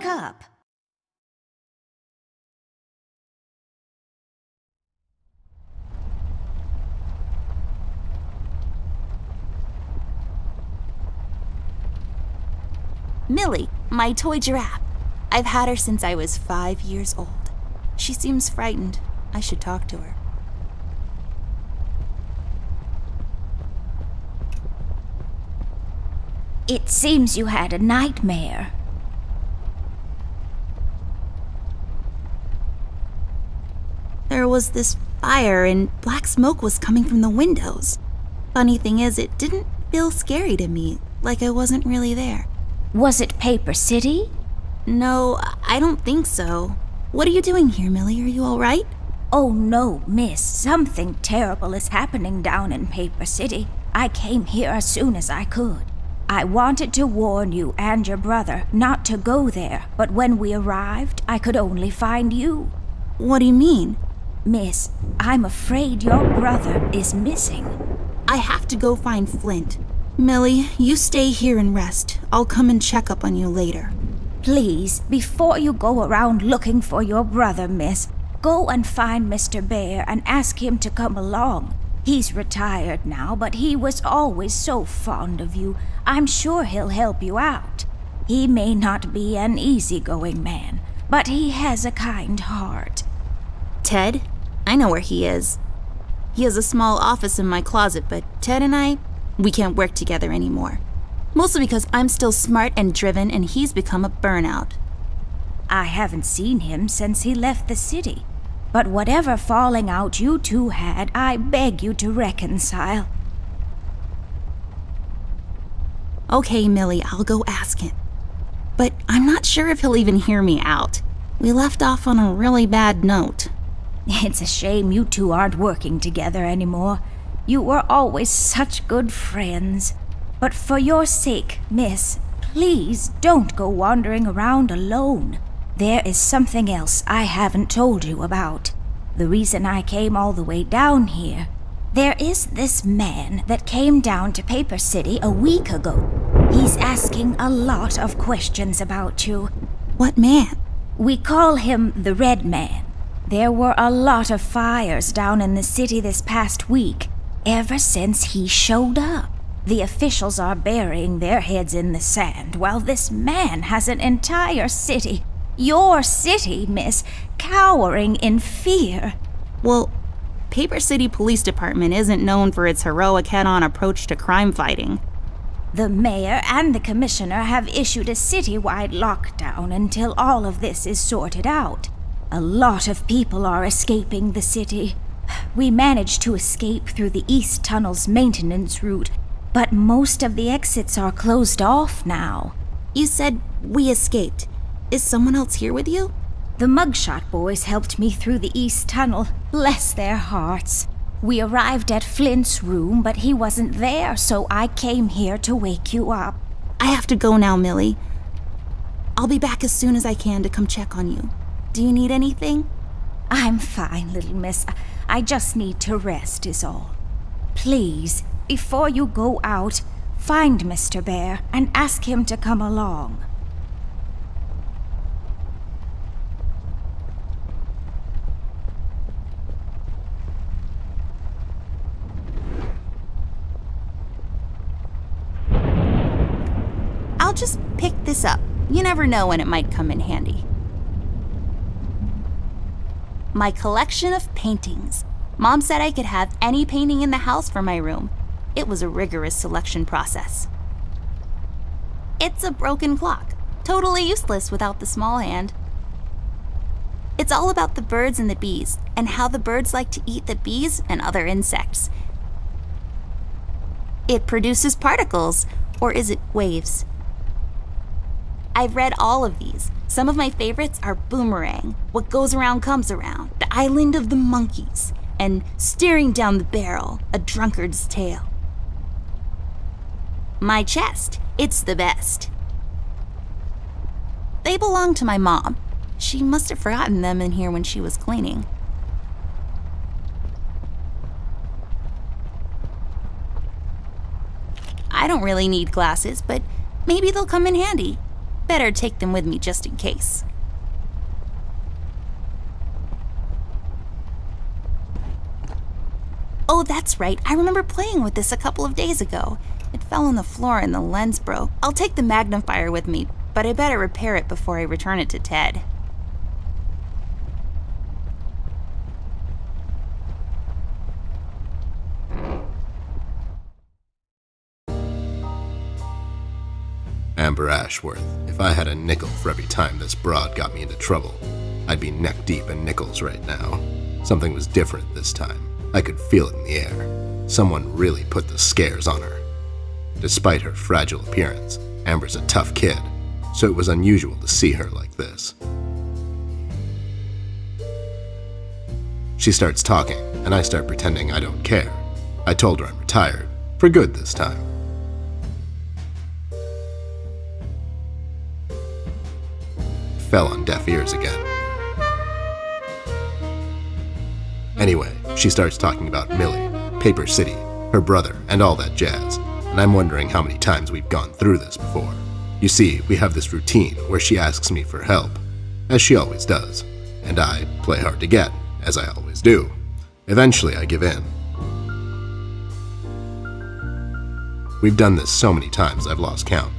wake up. Millie, my toy giraffe. I've had her since I was 5 years old. She seems frightened. I should talk to her. It seems you had a nightmare. There was this fire and black smoke was coming from the windows. Funny thing is, it didn't feel scary to me, like I wasn't really there. Was it Paper City? No, I don't think so. What are you doing here, Millie? Are you all right? Oh no, miss. Something terrible is happening down in Paper City. I came here as soon as I could. I wanted to warn you and your brother not to go there, but when we arrived, I could only find you. What do you mean? Miss, I'm afraid your brother is missing. I have to go find Flint. Millie, you stay here and rest. I'll come and check up on you later. Please, before you go around looking for your brother, miss, go and find Mr. Bear and ask him to come along. He's retired now, but he was always so fond of you. I'm sure he'll help you out. He may not be an easygoing man, but he has a kind heart. Ted? I know where he is. He has a small office in my closet, but Ted and we can't work together anymore. Mostly because I'm still smart and driven and he's become a burnout. I haven't seen him since he left the city. But whatever falling out you two had, I beg you to reconcile. Okay, Millie, I'll go ask him. But I'm not sure if he'll even hear me out. We left off on a really bad note. It's a shame you two aren't working together anymore. You were always such good friends. But for your sake, miss, please don't go wandering around alone. There is something else I haven't told you about. The reason I came all the way down here. There is this man that came down to Paper City a week ago. He's asking a lot of questions about you. What man? We call him the Red Man. There were a lot of fires down in the city this past week, ever since he showed up. The officials are burying their heads in the sand, while this man has an entire city, your city, miss, cowering in fear. Well, Paper City Police Department isn't known for its heroic head-on approach to crime fighting. The mayor and the commissioner have issued a citywide lockdown until all of this is sorted out. A lot of people are escaping the city. We managed to escape through the East Tunnel's maintenance route, but most of the exits are closed off now. You said we escaped. Is someone else here with you? The Mugshot boys helped me through the East Tunnel. Bless their hearts. We arrived at Flint's room, but he wasn't there, so I came here to wake you up. I have to go now, Millie. I'll be back as soon as I can to come check on you. Do you need anything? I'm fine, little miss. I just need to rest is all. Please, before you go out, find Mr. Bear and ask him to come along. I'll just pick this up. You never know when it might come in handy. My collection of paintings. Mom said I could have any painting in the house for my room. It was a rigorous selection process. It's a broken clock. Totally useless without the small hand. It's all about the birds and the bees, and how the birds like to eat the bees and other insects. It produces particles, or is it waves? I've read all of these. Some of my favorites are Boomerang, What Goes Around Comes Around, The Island of the Monkeys, and Staring Down the Barrel, A Drunkard's Tale. My chest, it's the best. They belong to my mom. She must have forgotten them in here when she was cleaning. I don't really need glasses, but maybe they'll come in handy. Better take them with me just in case. Oh, that's right. I remember playing with this a couple of days ago. It fell on the floor and the lens broke. I'll take the magnifier with me, but I better repair it before I return it to Ted. Amber Ashworth, if I had a nickel for every time this broad got me into trouble, I'd be neck deep in nickels right now. Something was different this time. I could feel it in the air. Someone really put the scares on her. Despite her fragile appearance, Amber's a tough kid, so it was unusual to see her like this. She starts talking, and I start pretending I don't care. I told her I'm retired, for good this time. Fell on deaf ears again. Anyway, she starts talking about Millie, Paper City, her brother, and all that jazz, and I'm wondering how many times we've gone through this before. You see, we have this routine where she asks me for help, as she always does, and I play hard to get, as I always do. Eventually, I give in. We've done this so many times I've lost count.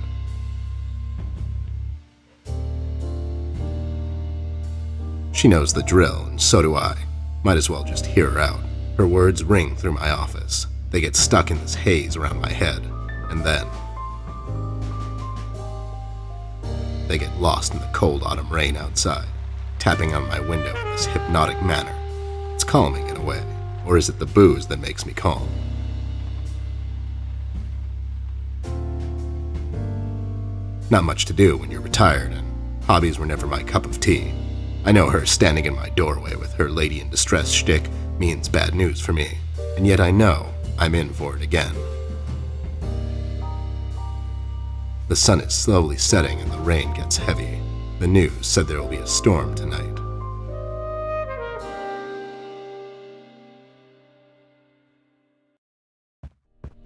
She knows the drill, and so do I. Might as well just hear her out. Her words ring through my office. They get stuck in this haze around my head, and then they get lost in the cold autumn rain outside, tapping on my window in this hypnotic manner. It's calming in a way, or is it the booze that makes me calm? Not much to do when you're retired, and hobbies were never my cup of tea. I know her standing in my doorway with her lady in distress shtick means bad news for me, and yet I know I'm in for it again. The sun is slowly setting and the rain gets heavy. The news said there will be a storm tonight.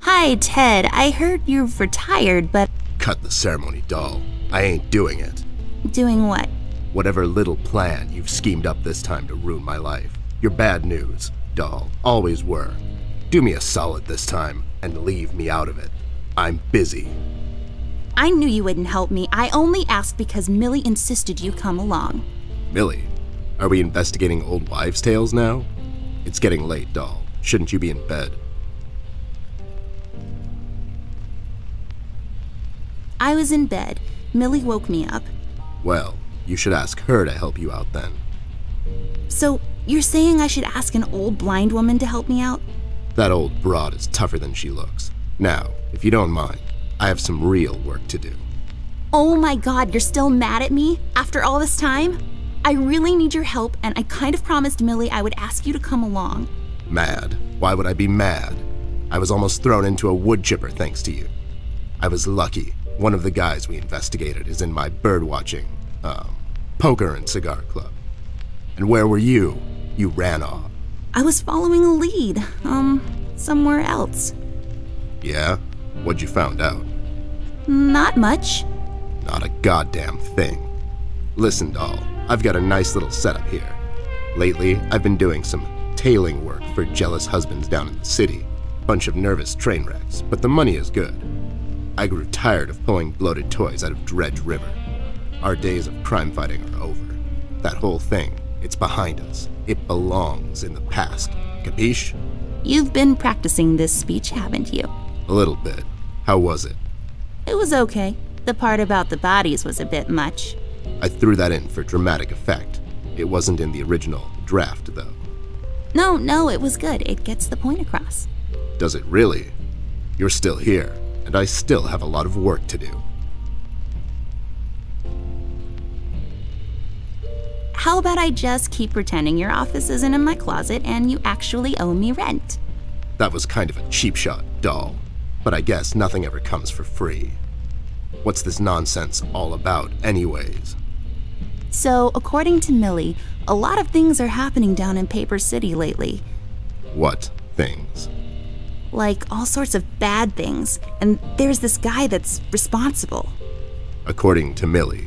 Hi, Ted. I heard you've retired, but... Cut the ceremony, doll. I ain't doing it. Doing what? Whatever little plan you've schemed up this time to ruin my life. You're bad news, doll. Always were. Do me a solid this time and leave me out of it. I'm busy. I knew you wouldn't help me. I only asked because Millie insisted you come along. Millie? Are we investigating old wives' tales now? It's getting late, doll. Shouldn't you be in bed? I was in bed. Millie woke me up. Well, you should ask her to help you out then. So, you're saying I should ask an old blind woman to help me out? That old broad is tougher than she looks. Now, if you don't mind, I have some real work to do. Oh my god, you're still mad at me? After all this time? I really need your help, and I kind of promised Millie I would ask you to come along. Mad? Why would I be mad? I was almost thrown into a wood chipper thanks to you. I was lucky. One of the guys we investigated is in my birdwatching, poker and cigar club. And where were you? You ran off. I was following a lead, somewhere else. Yeah? What'd you found out? Not much. Not a goddamn thing. Listen, doll, I've got a nice little setup here. Lately, I've been doing some tailing work for jealous husbands down in the city. Bunch of nervous train wrecks, but the money is good. I grew tired of pulling bloated toys out of Dredge River. Our days of crime fighting are over. That whole thing, it's behind us. It belongs in the past. Capiche? You've been practicing this speech, haven't you? A little bit. How was it? It was okay. The part about the bodies was a bit much. I threw that in for dramatic effect. It wasn't in the original draft, though. No, it was good. It gets the point across. Does it really? You're still here, and I still have a lot of work to do. How about I just keep pretending your office isn't in my closet and you actually owe me rent? That was kind of a cheap shot, doll. But I guess nothing ever comes for free. What's this nonsense all about, anyways? So, according to Millie, a lot of things are happening down in Paper City lately. What things? Like all sorts of bad things, and there's this guy that's responsible. according to Millie.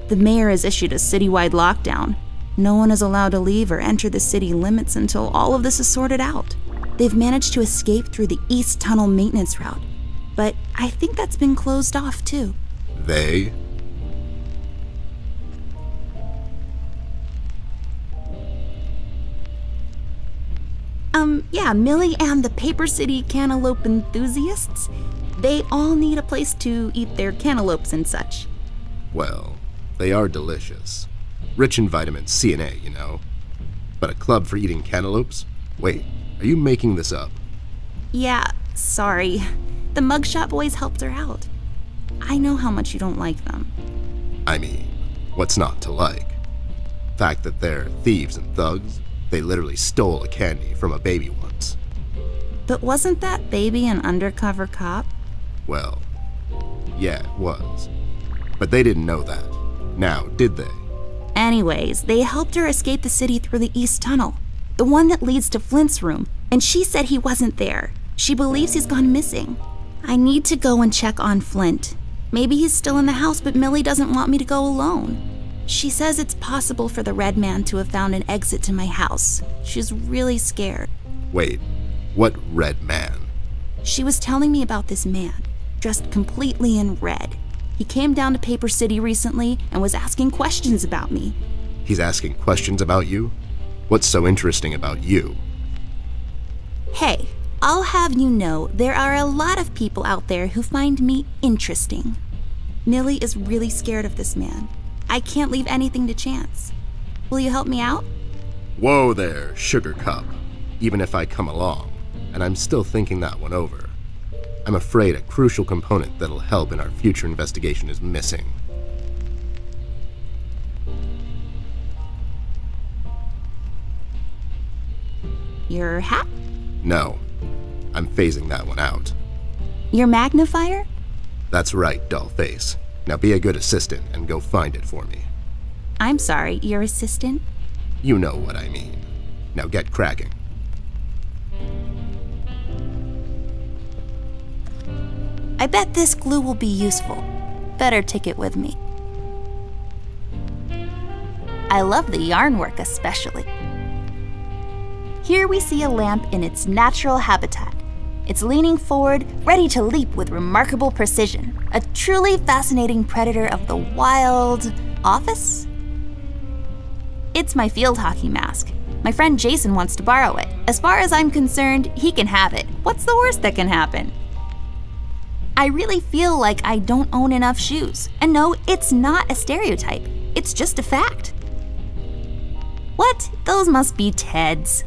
The mayor has issued a citywide lockdown. No one is allowed to leave or enter the city limits until all of this is sorted out. They've managed to escape through the East Tunnel maintenance route, but I think that's been closed off too. They? Yeah, Millie and the Paper City cantaloupe enthusiasts. They all need a place to eat their cantaloupes and such. Well, they are delicious. Rich in vitamins C and A, you know. But a club for eating cantaloupes? Wait, are you making this up? Yeah, sorry. The mugshot boys helped her out. I know how much you don't like them. I mean, what's not to like? Fact that they're thieves and thugs? They literally stole a candy from a baby once. But wasn't that baby an undercover cop? Well, yeah, it was. But they didn't know that. Now, did they? Anyways, they helped her escape the city through the East Tunnel, the one that leads to Flint's room, and she said he wasn't there. She believes he's gone missing. I need to go and check on Flint. Maybe he's still in the house, but Millie doesn't want me to go alone. She says it's possible for the Red Man to have found an exit to my house. She's really scared. Wait, what Red Man? She was telling me about this man, dressed completely in red. He came down to Paper City recently and was asking questions about me. He's asking questions about you? What's so interesting about you? Hey, I'll have you know there are a lot of people out there who find me interesting. Millie is really scared of this man. I can't leave anything to chance. Will you help me out? Whoa there, Sugar Cup. Even if I come along, and I'm still thinking that one over. I'm afraid a crucial component that'll help in our future investigation is missing. Your hat? No, I'm phasing that one out. Your magnifier? That's right, Dollface. Now be a good assistant and go find it for me. I'm sorry, your assistant? You know what I mean. Now get cracking. I bet this glue will be useful. Better take it with me. I love the yarn work especially. Here we see a lamp in its natural habitat. It's leaning forward, ready to leap with remarkable precision. A truly fascinating predator of the wild office? It's my field hockey mask. My friend Jason wants to borrow it. As far as I'm concerned, he can have it. What's the worst that can happen? I really feel like I don't own enough shoes. And no, it's not a stereotype. It's just a fact. What? Those must be Ted's.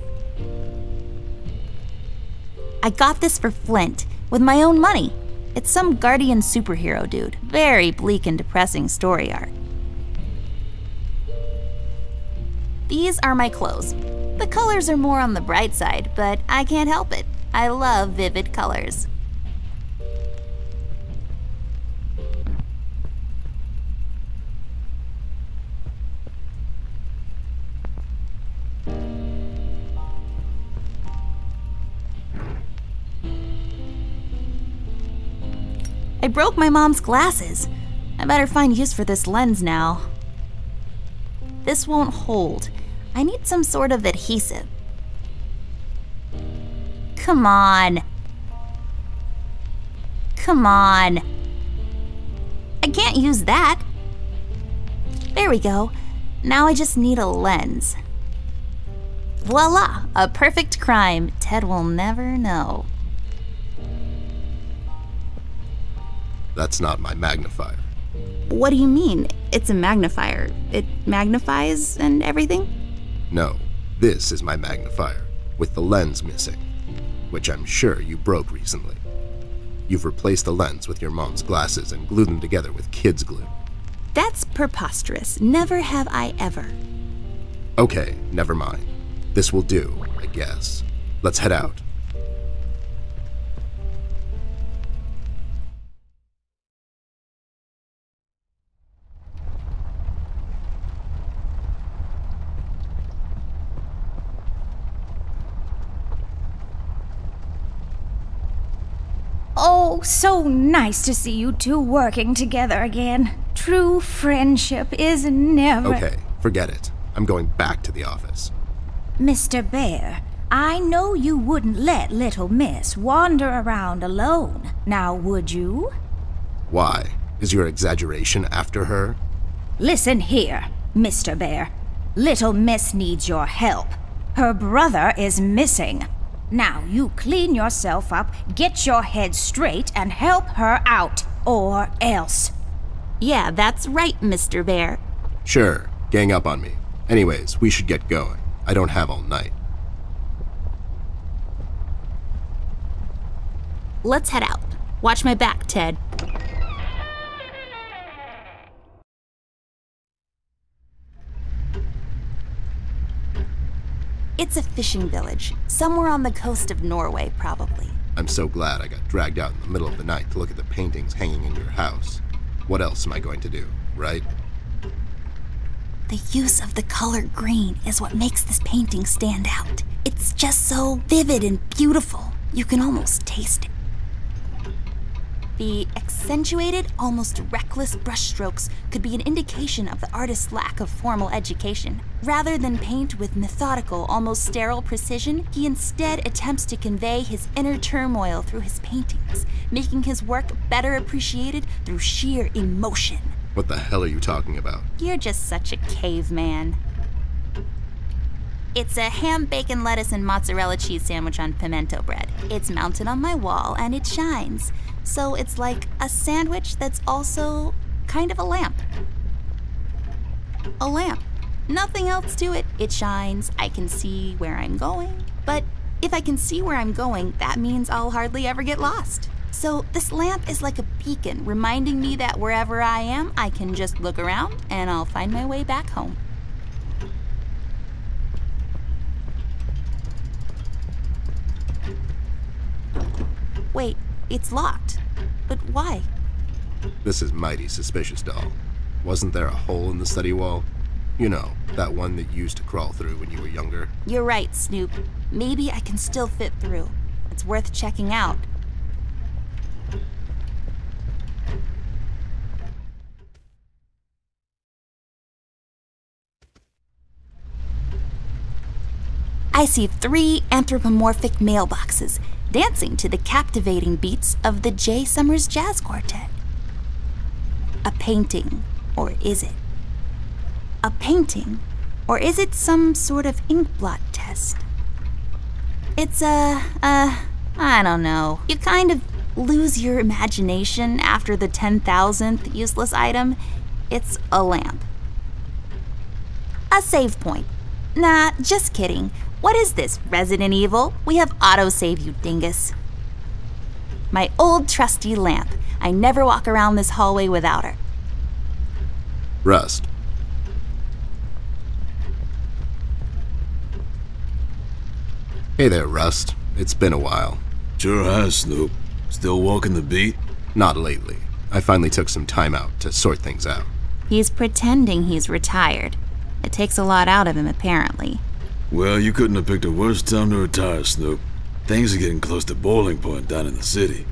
I got this for Flint, with my own money. It's some guardian superhero dude. Very bleak and depressing story arc. These are my clothes. The colors are more on the bright side, but I can't help it. I love vivid colors. I broke my mom's glasses. I better find use for this lens now. This won't hold. I need some sort of adhesive. Come on. Come on. I can't use that. There we go. Now I just need a lens. Voila! A perfect crime. Ted will never know. That's not my magnifier. What do you mean? It's a magnifier. It magnifies and everything? No, this is my magnifier, with the lens missing, which I'm sure you broke recently. You've replaced the lens with your mom's glasses and glued them together with kids' glue. That's preposterous. Never have I ever. Okay, never mind. This will do, I guess. Let's head out. Oh, so nice to see you two working together again. True friendship is never... Okay, forget it. I'm going back to the office. Mr. Bear, I know you wouldn't let little miss wander around alone. Now, would you? Why? Is your exaggeration after her? Listen here, Mr. Bear. Little miss needs your help. Her brother is missing. Now you clean yourself up, get your head straight, and help her out, or else. Yeah, that's right, Mr. Bear. Sure, gang up on me. Anyways, we should get going. I don't have all night. Let's head out. Watch my back, Ted. It's a fishing village, somewhere on the coast of Norway, probably. I'm so glad I got dragged out in the middle of the night to look at the paintings hanging in your house. What else am I going to do, right? The use of the color green is what makes this painting stand out. It's just so vivid and beautiful. You can almost taste it. The accentuated, almost reckless brushstrokes could be an indication of the artist's lack of formal education. Rather than paint with methodical, almost sterile precision, he instead attempts to convey his inner turmoil through his paintings, making his work better appreciated through sheer emotion. What the hell are you talking about? You're just such a caveman. It's a ham, bacon, lettuce, and mozzarella cheese sandwich on pimento bread. It's mounted on my wall and it shines. So it's like a sandwich that's also kind of a lamp. A lamp. Nothing else to it. It shines, I can see where I'm going. But if I can see where I'm going, that means I'll hardly ever get lost. So this lamp is like a beacon, reminding me that wherever I am, I can just look around and I'll find my way back home. Wait, it's locked. But why? This is mighty suspicious, doll. Wasn't there a hole in the study wall? You know, that one that you used to crawl through when you were younger. You're right, Snoop. Maybe I can still fit through. It's worth checking out. I see 3 anthropomorphic mailboxes dancing to the captivating beats of the J. Summers Jazz Quartet. A painting, or is it? A painting, or is it some sort of ink blot test? It's I don't know. You kind of lose your imagination after the 10,000th useless item. It's a lamp. A save point. Nah, just kidding. What is this, Resident Evil? We have autosave, you dingus. My old trusty lamp. I never walk around this hallway without her. Rust. Hey there, Rust. It's been a while. Sure has, Snoop. Still walking the beat? Not lately. I finally took some time out to sort things out. He's pretending he's retired. It takes a lot out of him, apparently. Well, you couldn't have picked a worse time to retire, Snoop. Things are getting close to boiling point down in the city.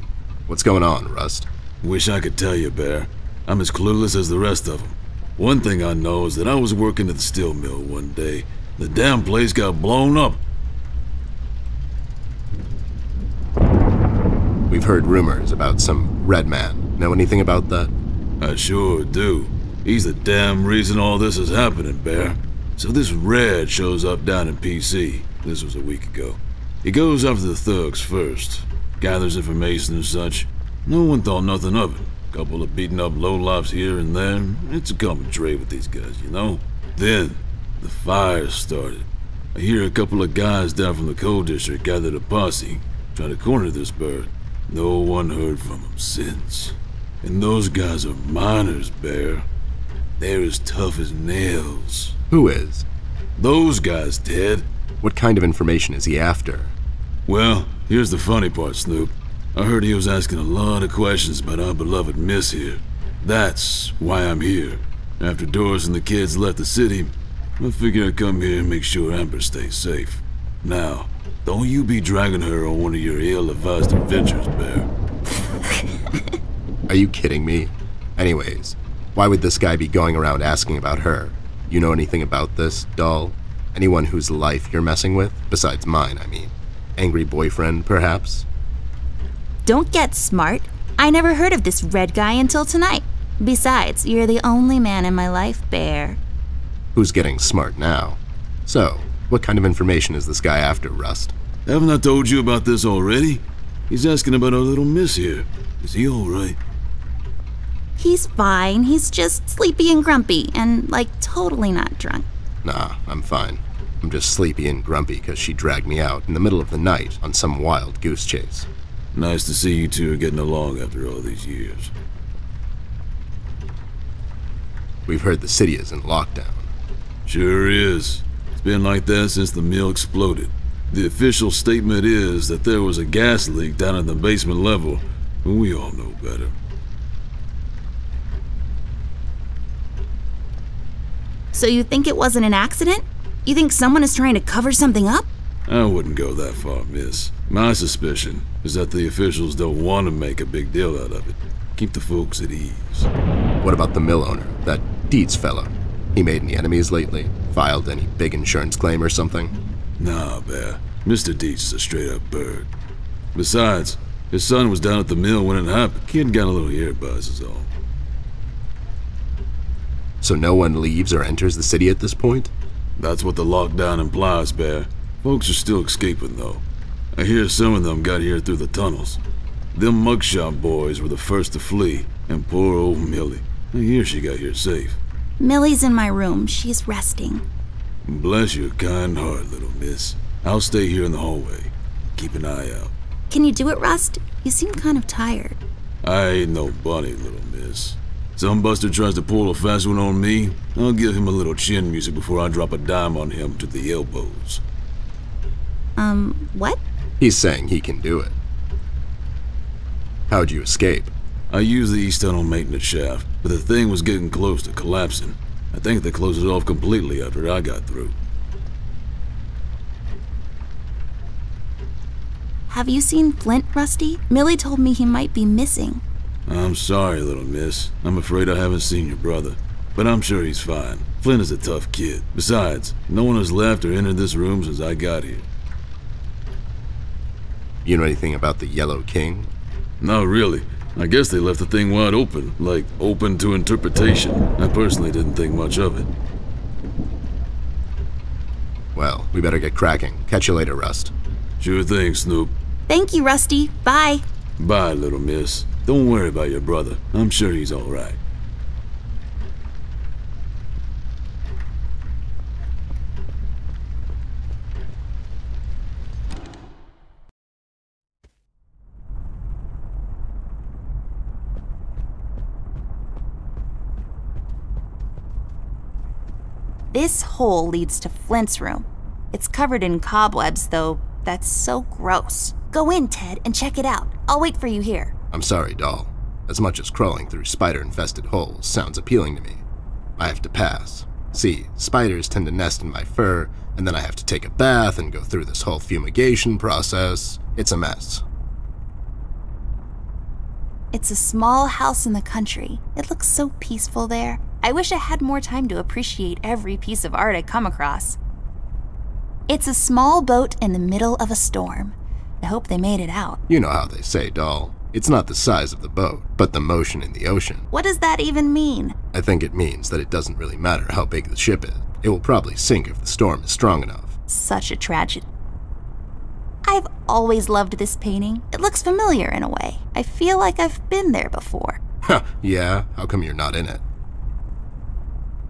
What's going on, Rust? Wish I could tell you, Bear. I'm as clueless as the rest of them. One thing I know is that I was working at the steel mill one day. The damn place got blown up. We've heard rumors about some red man. Know anything about that? I sure do. He's the damn reason all this is happening, Bear. So this Red shows up down in PC. This was a week ago. He goes after the thugs first. Gathers information and such. No one thought nothing of it. Couple of beaten up lowlifes here and there. It's a common trait with these guys, you know? Then, the fire started. I hear a couple of guys down from the coal district gathered a posse, trying to corner this bird. No one heard from him since. And those guys are miners, Bear. They're as tough as nails. Who is? Those guys, Ted. What kind of information is he after? Well, here's the funny part, Snoop. I heard he was asking a lot of questions about our beloved Miss here. That's why I'm here. After Doris and the kids left the city, I figured I'd come here and make sure Amber stays safe. Now, don't you be dragging her on one of your ill-advised adventures, Bear. Are you kidding me? Anyways, why would this guy be going around asking about her? You know anything about this, doll? Anyone whose life you're messing with? Besides mine, I mean. Angry boyfriend, perhaps? Don't get smart. I never heard of this red guy until tonight. Besides, you're the only man in my life, Bear. Who's getting smart now? So, what kind of information is this guy after, Rust? Haven't I told you about this already? He's asking about our little miss here. Is he alright? He's fine. He's just sleepy and grumpy and, like, totally not drunk. Nah, I'm fine. I'm just sleepy and grumpy because she dragged me out in the middle of the night on some wild goose chase. Nice to see you two are getting along after all these years. We've heard the city is in lockdown. Sure is. It's been like that since the mill exploded. The official statement is that there was a gas leak down at the basement level, but we all know better. So you think it wasn't an accident? You think someone is trying to cover something up? I wouldn't go that far, miss. My suspicion is that the officials don't want to make a big deal out of it. Keep the folks at ease. What about the mill owner, that Dietz fellow? He made any enemies lately? Filed any big insurance claim or something? Nah, Bear. Mr. Dietz is a straight-up bird. Besides, his son was down at the mill when it happened. Kid got a little ear buzz is all. So no one leaves or enters the city at this point? That's what the lockdown implies, Bear. Folks are still escaping, though. I hear some of them got here through the tunnels. Them mugshot boys were the first to flee, and poor old Millie. I hear she got here safe. Millie's in my room. She's resting. Bless your kind heart, little miss. I'll stay here in the hallway. Keep an eye out. Can you do it, Rust? You seem kind of tired. I ain't no bunny, little miss. Some buster tries to pull a fast one on me, I'll give him a little chin music before I drop a dime on him to the elbows. What? He's saying he can do it. How'd you escape? I used the east tunnel maintenance shaft, but the thing was getting close to collapsing. I think they closed it off completely after I got through. Have you seen Flint, Rusty? Millie told me he might be missing. I'm sorry, little miss. I'm afraid I haven't seen your brother. But I'm sure he's fine. Flint is a tough kid. Besides, no one has left or entered this room since I got here. You know anything about the Yellow King? Not really. I guess they left the thing wide open, like open to interpretation. I personally didn't think much of it. Well, we better get cracking. Catch you later, Rust. Sure thing, Snoop. Thank you, Rusty. Bye. Bye, little miss. Don't worry about your brother. I'm sure he's all right. This hole leads to Flint's room. It's covered in cobwebs, though. That's so gross. Go in, Ted, and check it out. I'll wait for you here. I'm sorry, doll. As much as crawling through spider-infested holes sounds appealing to me, I have to pass. See, spiders tend to nest in my fur, and then I have to take a bath and go through this whole fumigation process. It's a mess. It's a small house in the country. It looks so peaceful there. I wish I had more time to appreciate every piece of art I come across. It's a small boat in the middle of a storm. I hope they made it out. You know how they say, doll. It's not the size of the boat, but the motion in the ocean. What does that even mean? I think it means that it doesn't really matter how big the ship is. It will probably sink if the storm is strong enough. Such a tragedy. I've always loved this painting. It looks familiar in a way. I feel like I've been there before. Huh, yeah? How come you're not in it?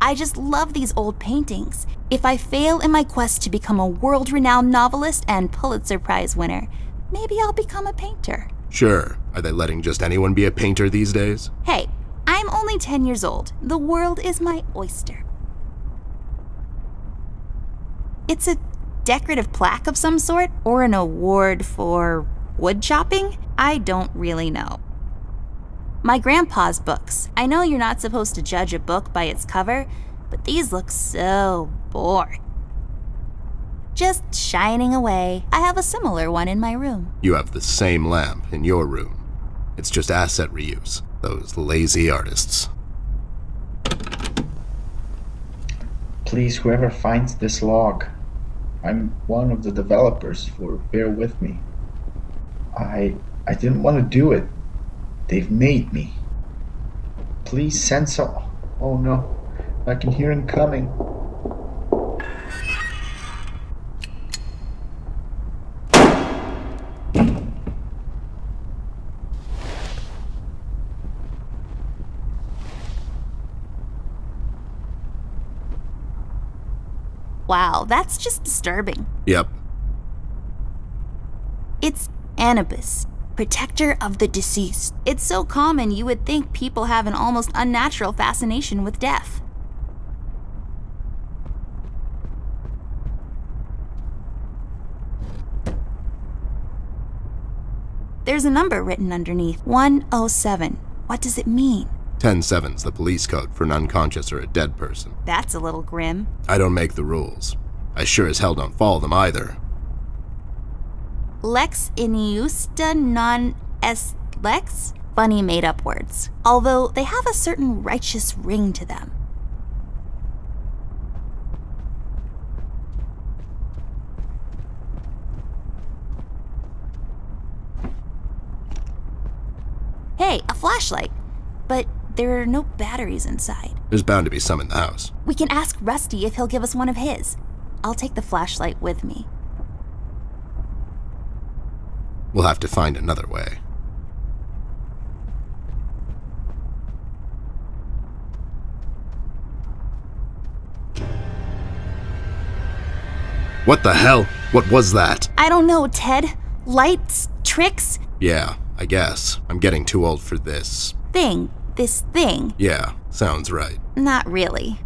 I just love these old paintings. If I fail in my quest to become a world-renowned novelist and Pulitzer Prize winner, maybe I'll become a painter. Sure. Are they letting just anyone be a painter these days? Hey, I'm only 10 years old. The world is my oyster. It's a decorative plaque of some sort, or an award for wood chopping? I don't really know. My grandpa's books. I know you're not supposed to judge a book by its cover, but these look so boring. Just shining away. I have a similar one in my room. You have the same lamp in your room. It's just asset reuse. Those lazy artists. Please, whoever finds this log, I'm one of the developers, bear with me. I didn't want to do it. They've made me. Please send some... Oh no, I can hear him coming. Wow, that's just disturbing. Yep. It's Anubis, protector of the deceased. It's so common you would think people have an almost unnatural fascination with death. There's a number written underneath, 107. What does it mean? 10-7's the police code for an unconscious or a dead person. That's a little grim. I don't make the rules. I sure as hell don't follow them either. Lex injusta non est lex? Funny made-up words. Although they have a certain righteous ring to them. Hey, a flashlight. But there are no batteries inside. There's bound to be some in the house. We can ask Rusty if he'll give us one of his. I'll take the flashlight with me. We'll have to find another way. What the hell? What was that? I don't know, Ted. Lights? Tricks? Yeah, I guess. I'm getting too old for this. This thing. Yeah, sounds right. Not really.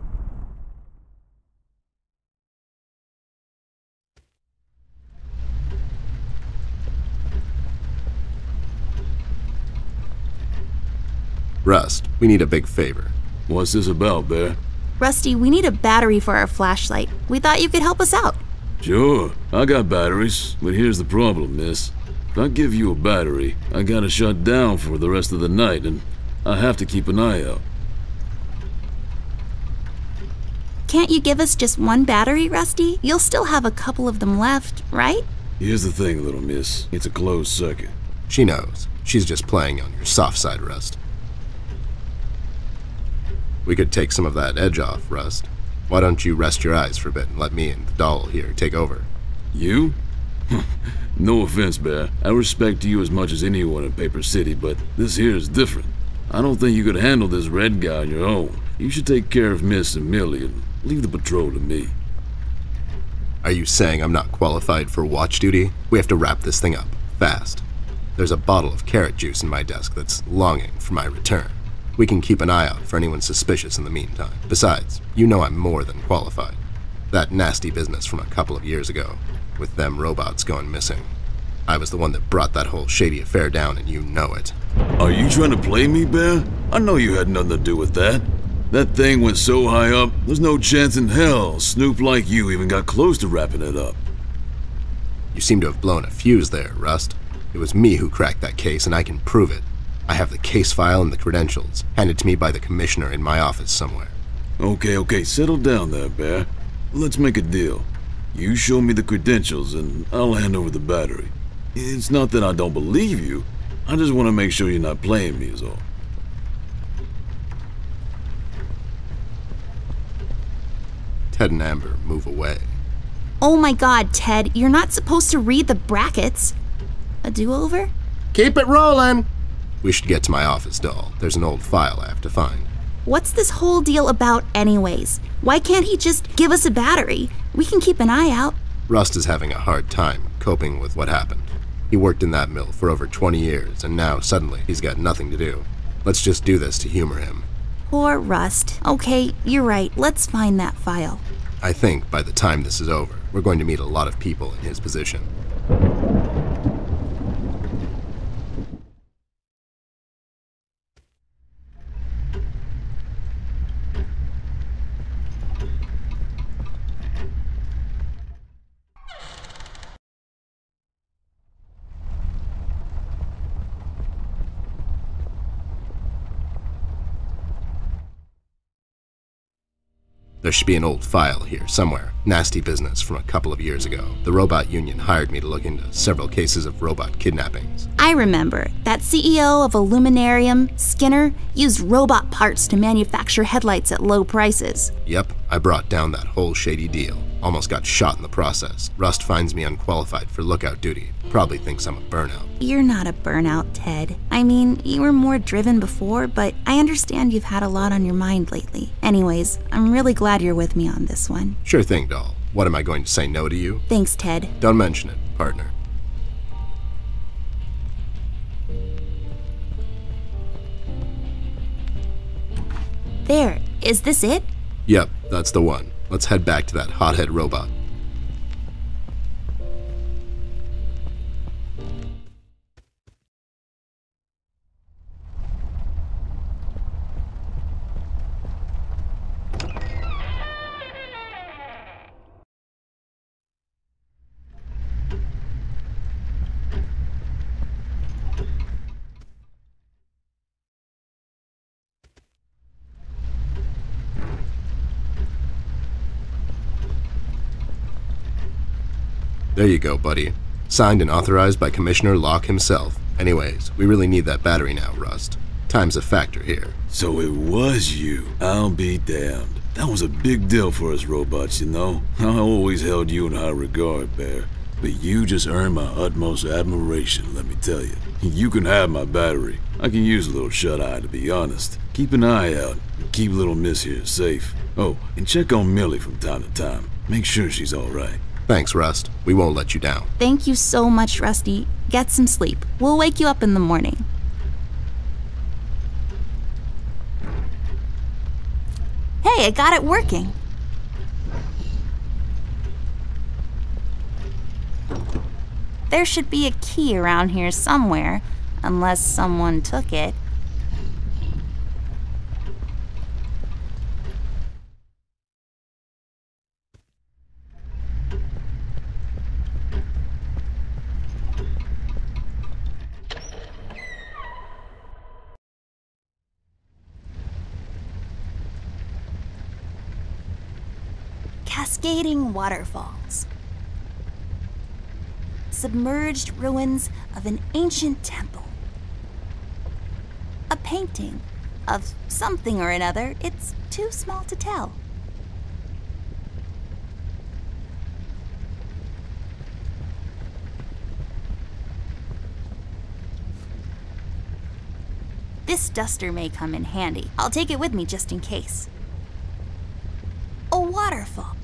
Rust, we need a big favor. What's this about, Bear? Rusty, we need a battery for our flashlight. We thought you could help us out. Sure, I got batteries, but here's the problem, miss. If I give you a battery, I gotta shut down for the rest of the night, and I have to keep an eye out. Can't you give us just one battery, Rusty? You'll still have a couple of them left, right? Here's the thing, little miss. It's a closed circuit. She knows. She's just playing on your soft side, Rust. We could take some of that edge off, Rust. Why don't you rest your eyes for a bit and let me and the doll here take over? You? No offense, Bear. I respect you as much as anyone in Paper City, but this here is different. I don't think you could handle this red guy on your own. You should take care of Miss and Millie and leave the patrol to me. Are you saying I'm not qualified for watch duty? We have to wrap this thing up, fast. There's a bottle of carrot juice in my desk that's longing for my return. We can keep an eye out for anyone suspicious in the meantime. Besides, you know I'm more than qualified. That nasty business from a couple of years ago, with them robots going missing. I was the one that brought that whole shady affair down, and you know it. Are you trying to play me, Bear? I know you had nothing to do with that. That thing went so high up, there's no chance in hell Snoop like you even got close to wrapping it up. You seem to have blown a fuse there, Rust. It was me who cracked that case, and I can prove it. I have the case file and the credentials, handed to me by the commissioner in my office somewhere. Okay, settle down there, Bear. Let's make a deal. You show me the credentials, and I'll hand over the battery. It's not that I don't believe you. I just want to make sure you're not playing me is all. Ted and Amber move away. Oh my god, Ted, you're not supposed to read the brackets. A do-over? Keep it rolling! We should get to my office, doll. There's an old file I have to find. What's this whole deal about anyways? Why can't he just give us a battery? We can keep an eye out. Rust is having a hard time coping with what happened. He worked in that mill for over 20 years, and now suddenly he's got nothing to do. Let's just do this to humor him. Poor Rust. Okay, you're right. Let's find that file. I think by the time this is over, we're going to meet a lot of people in his position. There should be an old file here somewhere. Nasty business from a couple of years ago. The robot union hired me to look into several cases of robot kidnappings. I remember that CEO of Illuminarium, Skinner, used robot parts to manufacture headlights at low prices. Yep, I brought down that whole shady deal. Almost got shot in the process. Rust finds me unqualified for lookout duty. Probably thinks I'm a burnout. You're not a burnout, Ted. I mean, you were more driven before, but I understand you've had a lot on your mind lately. Anyways, I'm really glad you're with me on this one. Sure thing, doll. What, am I going to say no to you? Thanks, Ted. Don't mention it, partner. There, is this it? Yep, that's the one. Let's head back to that hothead robot. There you go, buddy. Signed and authorized by Commissioner Locke himself. Anyways, we really need that battery now, Rust. Time's a factor here. So it was you. I'll be damned. That was a big deal for us robots, you know? I always held you in high regard, Bear. But you just earned my utmost admiration, let me tell you. You can have my battery. I can use a little shut-eye, to be honest. Keep an eye out, and keep little Miss here safe. Oh, and check on Millie from time to time. Make sure she's all right. Thanks, Rust. We won't let you down. Thank you so much, Rusty. Get some sleep. We'll wake you up in the morning. Hey, I got it working. There should be a key around here somewhere, unless someone took it. Cascading waterfalls. Submerged ruins of an ancient temple. A painting of something or another. It's too small to tell. This duster may come in handy. I'll take it with me just in case. A waterfall.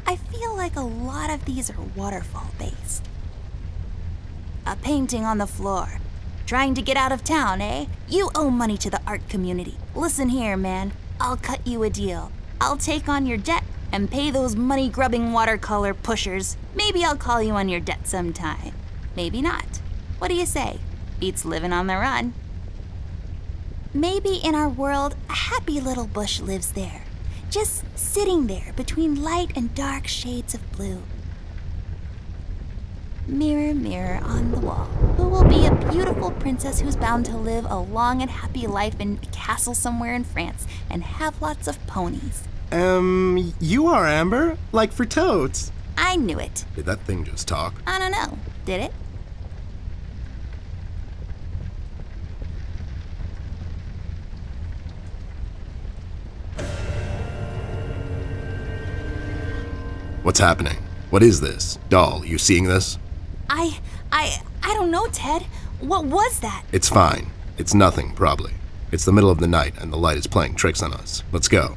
I feel like a lot of these are waterfall-based. A painting on the floor. Trying to get out of town, eh? You owe money to the art community. Listen here, man. I'll cut you a deal. I'll take on your debt and pay those money-grubbing watercolor pushers. Maybe I'll call you on your debt sometime. Maybe not. What do you say? Beats living on the run. Maybe in our world, a happy little bush lives there. Just sitting there between light and dark shades of blue. Mirror, mirror on the wall, who will be a beautiful princess who's bound to live a long and happy life in a castle somewhere in France and have lots of ponies? You are Amber? Like for toads. I knew it. Did that thing just talk? I don't know. Did it? What's happening? What is this? Doll, you seeing this? I don't know, Ted. What was that? It's fine. It's nothing, probably. It's the middle of the night and the light is playing tricks on us. Let's go.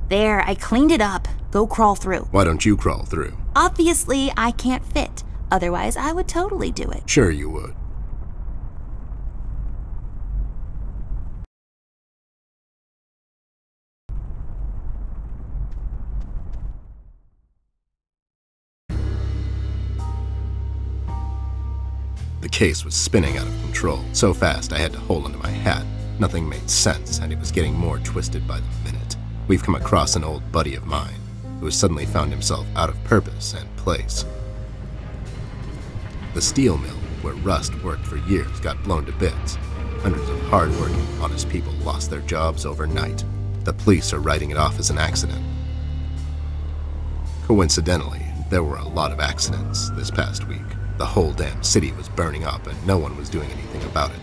There, I cleaned it up. Go crawl through. Why don't you crawl through? Obviously, I can't fit. Otherwise, I would totally do it. Sure you would. The case was spinning out of control, so fast I had to hold onto my hat. Nothing made sense, and it was getting more twisted by the minute. We've come across an old buddy of mine who has suddenly found himself out of purpose and place. The steel mill, where Rust worked for years, got blown to bits. Hundreds of hard-working, honest people lost their jobs overnight. The police are writing it off as an accident. Coincidentally, there were a lot of accidents this past week. The whole damn city was burning up and no one was doing anything about it.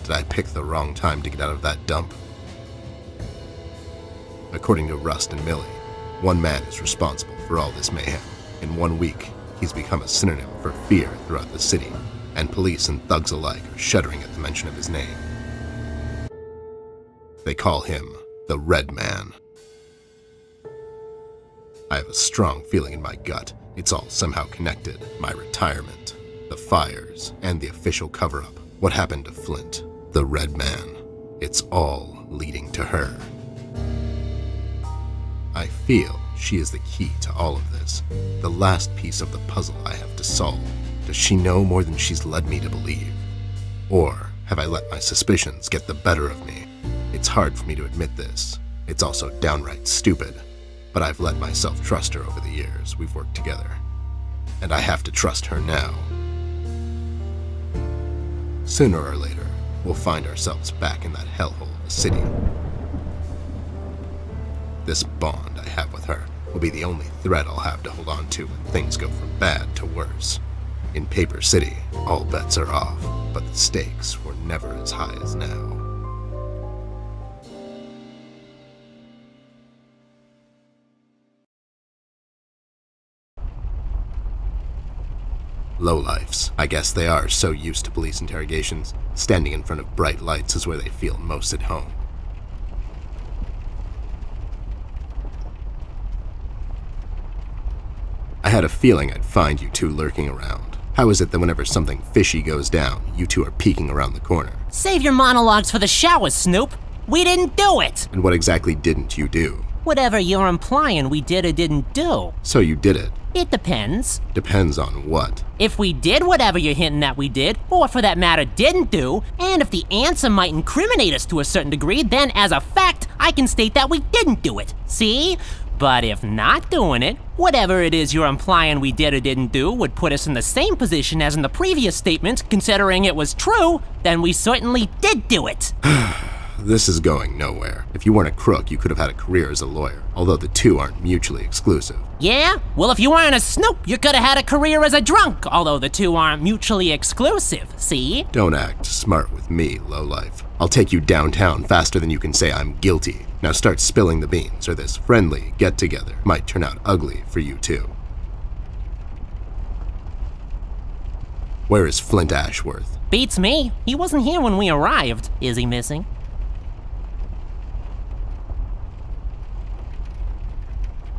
Did I pick the wrong time to get out of that dump? According to Rust and Millie, one man is responsible for all this mayhem. In 1 week, he's become a synonym for fear throughout the city, and police and thugs alike are shuddering at the mention of his name. They call him the Red Man. I have a strong feeling in my gut it's all somehow connected. My retirement, the fires, and the official cover-up. What happened to Flint, the Red Man? It's all leading to her. I feel she is the key to all of this, the last piece of the puzzle I have to solve. Does she know more than she's led me to believe? Or have I let my suspicions get the better of me? It's hard for me to admit this. It's also downright stupid. But I've let myself trust her over the years we've worked together. And I have to trust her now. Sooner or later, we'll find ourselves back in that hellhole of a city. This bond I have with her will be the only thread I'll have to hold on to when things go from bad to worse. In Paper City, all bets are off, but the stakes were never as high as now. Lowlifes. I guess they are so used to police interrogations. Standing in front of bright lights is where they feel most at home. I had a feeling I'd find you two lurking around. How is it that whenever something fishy goes down, you two are peeking around the corner? Save your monologues for the shower, Snoop. We didn't do it! And what exactly didn't you do? Whatever you're implying we did or didn't do. So you did it. It depends. Depends on what? If we did whatever you're hinting that we did, or for that matter didn't do, and if the answer might incriminate us to a certain degree, then as a fact, I can state that we didn't do it. See? But if not doing it, whatever it is you're implying we did or didn't do would put us in the same position as in the previous statement, considering it was true, then we certainly did do it. This is going nowhere. If you weren't a crook, you could have had a career as a lawyer, although the two aren't mutually exclusive. Yeah? Well, if you weren't a Snoop, you could have had a career as a drunk, although the two aren't mutually exclusive, see? Don't act smart with me, lowlife. I'll take you downtown faster than you can say I'm guilty. Now start spilling the beans, or this friendly get-together might turn out ugly for you too. Where is Flint Ashworth? Beats me. He wasn't here when we arrived. Is he missing?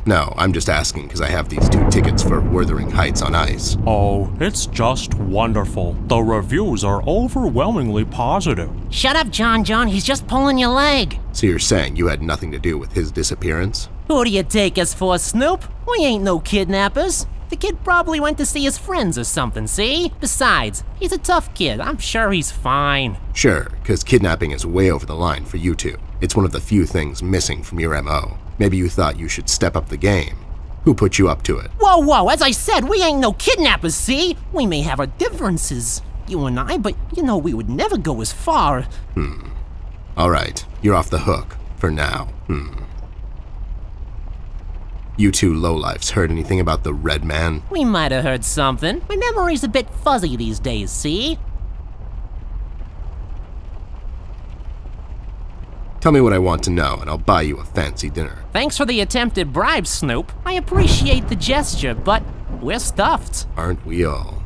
No, I'm just asking because I have these 2 tickets for Wuthering Heights on ice. Oh, it's just wonderful. The reviews are overwhelmingly positive. Shut up, John. He's just pulling your leg. So you're saying you had nothing to do with his disappearance? Who do you take us for, Snoop? We ain't no kidnappers. The kid probably went to see his friends or something, see? Besides, he's a tough kid. I'm sure he's fine. Sure, because kidnapping is way over the line for you two. It's one of the few things missing from your MO. Maybe you thought you should step up the game. Who put you up to it? Whoa, as I said, we ain't no kidnappers, see? We may have our differences, you and I, but you know we would never go as far. All right, you're off the hook, for now. You two lowlifes heard anything about the Red Man? We might have heard something. My memory's a bit fuzzy these days, see? Tell me what I want to know, and I'll buy you a fancy dinner. Thanks for the attempted bribe, Snoop. I appreciate the gesture, but we're stuffed. Aren't we all?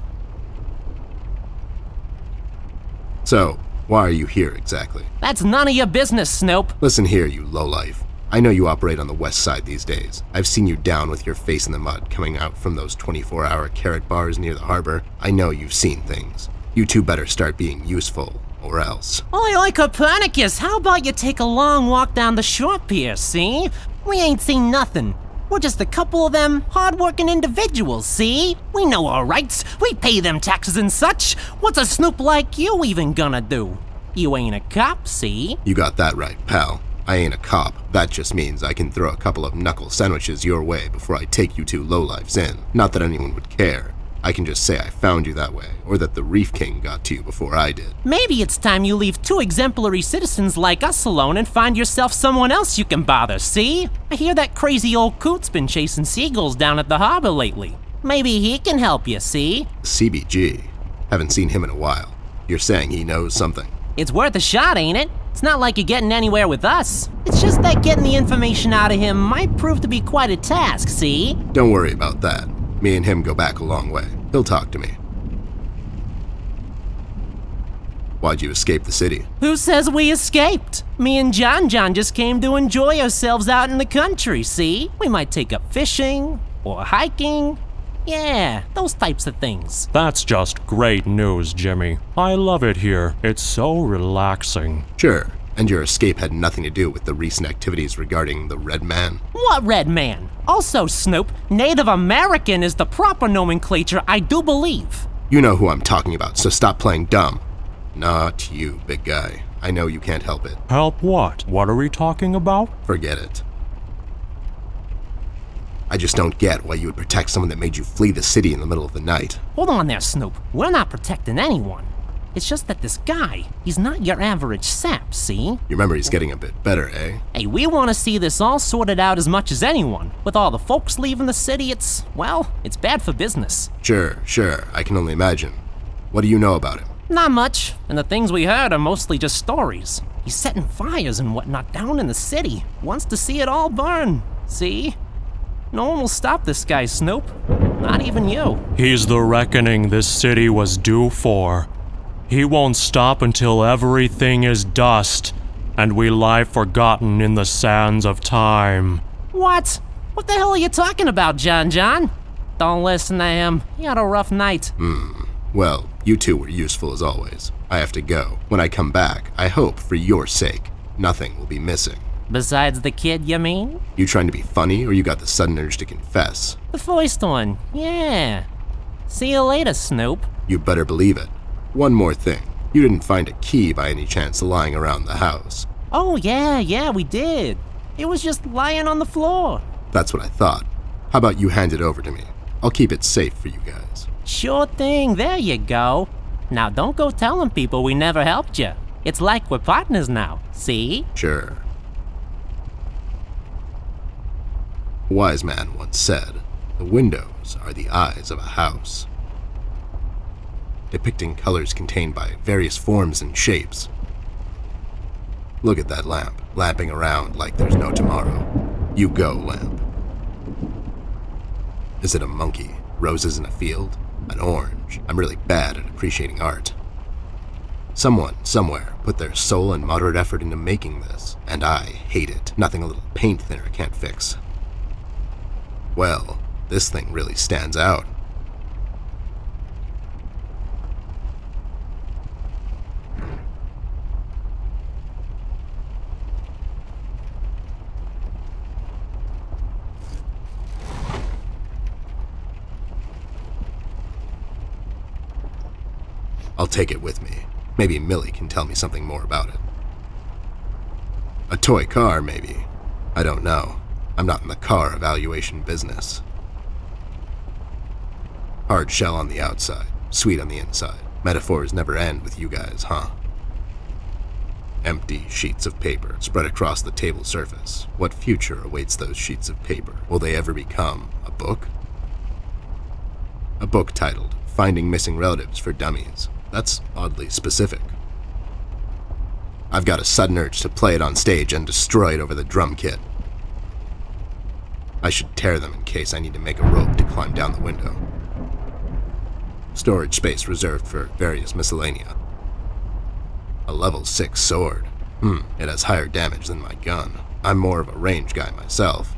So, why are you here exactly? That's none of your business, Snoop. Listen here, you lowlife. I know you operate on the west side these days. I've seen you down with your face in the mud coming out from those 24-hour carrot bars near the harbor. I know you've seen things. You two better start being useful, or else. Oi, Copernicus, how about you take a long walk down the shore pier, see? We ain't seen nothing. We're just a couple of them hard-working individuals, see? We know our rights. We pay them taxes and such. What's a snoop like you even gonna do? You ain't a cop, see? You got that right, pal. I ain't a cop. That just means I can throw a couple of knuckle sandwiches your way before I take you two lowlifes in. Not that anyone would care. I can just say I found you that way, or that the Reef King got to you before I did. Maybe it's time you leave two exemplary citizens like us alone and find yourself someone else you can bother, see? I hear that crazy old coot's been chasing seagulls down at the harbor lately. Maybe he can help you, see? CBG. Haven't seen him in a while. You're saying he knows something? It's worth a shot, ain't it? It's not like you're getting anywhere with us. It's just that getting the information out of him might prove to be quite a task, see? Don't worry about that. Me and him go back a long way. He'll talk to me. Why'd you escape the city? Who says we escaped? Me and John just came to enjoy ourselves out in the country, see? We might take up fishing or hiking. Yeah, those types of things. That's just great news, Jimmy. I love it here. It's so relaxing. Sure, and your escape had nothing to do with the recent activities regarding the Red Man? What Red Man? Also, Snoop, Native American is the proper nomenclature, I do believe. You know who I'm talking about, so stop playing dumb. Not you, big guy. I know you can't help it. Help what? What are we talking about? Forget it. I just don't get why you would protect someone that made you flee the city in the middle of the night. Hold on there, Snoop. We're not protecting anyone. It's just that this guy, he's not your average sap, see? Your memory's getting a bit better, eh? Hey, we want to see this all sorted out as much as anyone. With all the folks leaving the city, it's bad for business. Sure, I can only imagine. What do you know about him? Not much, and the things we heard are mostly just stories. He's setting fires and whatnot down in the city. Wants to see it all burn, see? No one will stop this guy, Snoop. Not even you. He's the reckoning this city was due for. He won't stop until everything is dust, and we lie forgotten in the sands of time. What? What the hell are you talking about, John? Don't listen to him. He had a rough night. Well, you two were useful as always. I have to go. When I come back, I hope, for your sake, nothing will be missing. Besides the kid, you mean? You trying to be funny, or you got the sudden urge to confess? The first one, yeah. See you later, Snoop. You better believe it. One more thing. You didn't find a key by any chance lying around the house? Oh, yeah, we did. It was just lying on the floor. That's what I thought. How about you hand it over to me? I'll keep it safe for you guys. Sure thing, there you go. Now don't go telling people we never helped you. It's like we're partners now, see? Sure. A wise man once said, "The windows are the eyes of a house," depicting colors contained by various forms and shapes. Look at that lamp, lamping around like there's no tomorrow. You go, lamp. Is it a monkey? Roses in a field? An orange? I'm really bad at appreciating art. Someone, somewhere, put their soul and moderate effort into making this, and I hate it. Nothing a little paint thinner can't fix. Well, this thing really stands out. I'll take it with me. Maybe Millie can tell me something more about it. A toy car, maybe. I don't know. I'm not in the car evaluation business. Hard shell on the outside, sweet on the inside. Metaphors never end with you guys, huh? Empty sheets of paper spread across the table surface. What future awaits those sheets of paper? Will they ever become a book? A book titled Finding Missing Relatives for Dummies. That's oddly specific. I've got a sudden urge to play it on stage and destroy it over the drum kit. I should tear them in case I need to make a rope to climb down the window. Storage space reserved for various miscellanea. A level 6 sword. It has higher damage than my gun. I'm more of a range guy myself.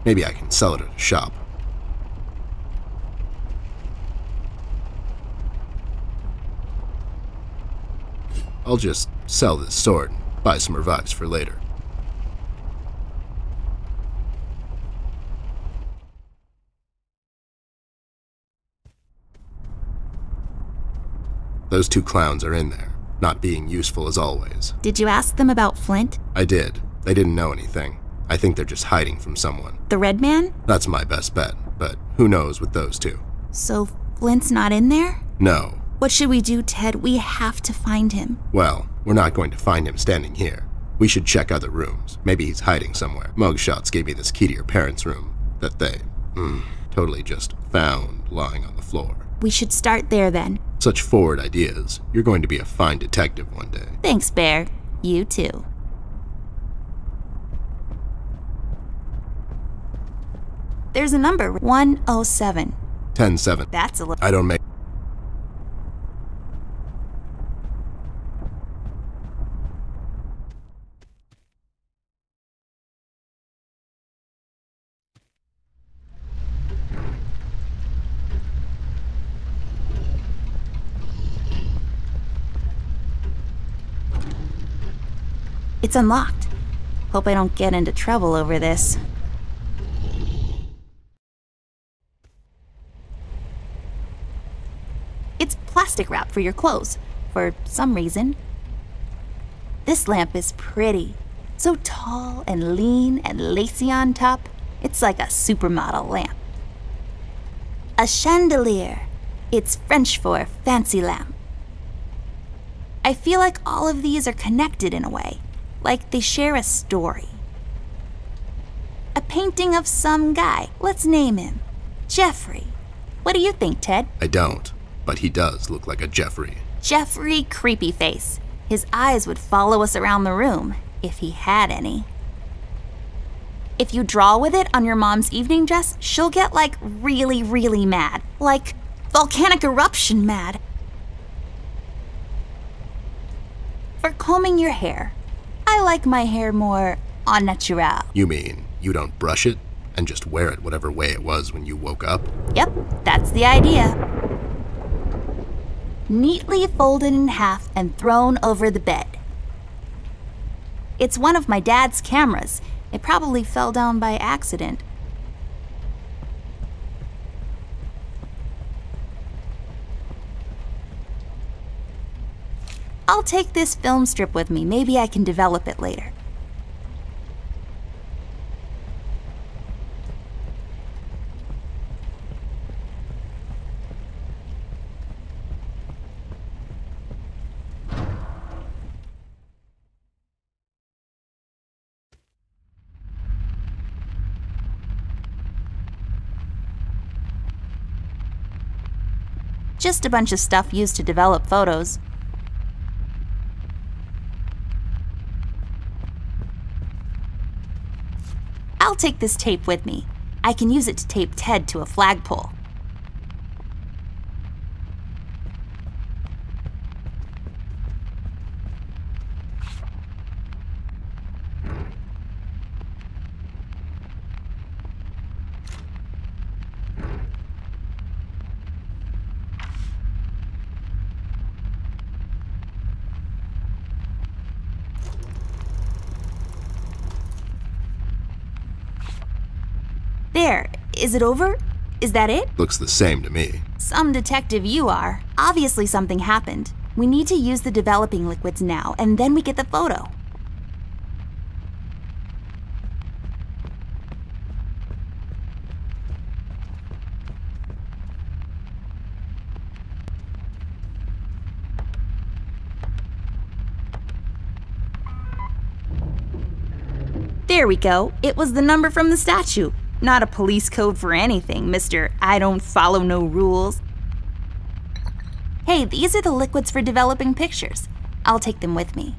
Maybe I can sell it at a shop. I'll just sell this sword and buy some revives for later. those two clowns are in there, not being useful as always. Did you ask them about Flint? I did. They didn't know anything. I think they're just hiding from someone. The Red Man? That's my best bet, but who knows with those two. So Flint's not in there? No. What should we do, Ted? We have to find him. Well, we're not going to find him standing here. We should check other rooms. Maybe he's hiding somewhere. Mugshots gave me this key to your parents' room that they, totally just found lying on the floor. We should start there then. Such forward ideas. You're going to be a fine detective one day. Thanks, Bear. You too. There's a number, 107. 10-7. That's a little... I don't make... It's unlocked. Hope I don't get into trouble over this. It's plastic wrap for your clothes, for some reason. This lamp is pretty. So tall and lean and lacy on top. It's like a supermodel lamp. A chandelier. It's French for fancy lamp. I feel like all of these are connected in a way, like they share a story. A painting of some guy. Let's name him. Jeffrey. What do you think, Ted? I don't, but he does look like a Jeffrey. Jeffrey Creepyface. His eyes would follow us around the room, if he had any. If you draw with it on your mom's evening dress, she'll get like really, really mad. Like volcanic eruption mad. For combing your hair, I like my hair more au naturel. You mean you don't brush it and just wear it whatever way it was when you woke up? Yep, that's the idea. Neatly folded in half and thrown over the bed. It's one of my dad's cameras. It probably fell down by accident. I'll take this film strip with me. Maybe I can develop it later. Just a bunch of stuff used to develop photos. I'll take this tape with me. I can use it to tape Ted to a flagpole. There, is it over? Is that it? Looks the same to me. Some detective you are. Obviously something happened. We need to use the developing liquids now, and then we get the photo. There we go. It was the number from the statue. Not a police code for anything, Mr. I don't follow no rules. Hey, these are the liquids for developing pictures. I'll take them with me.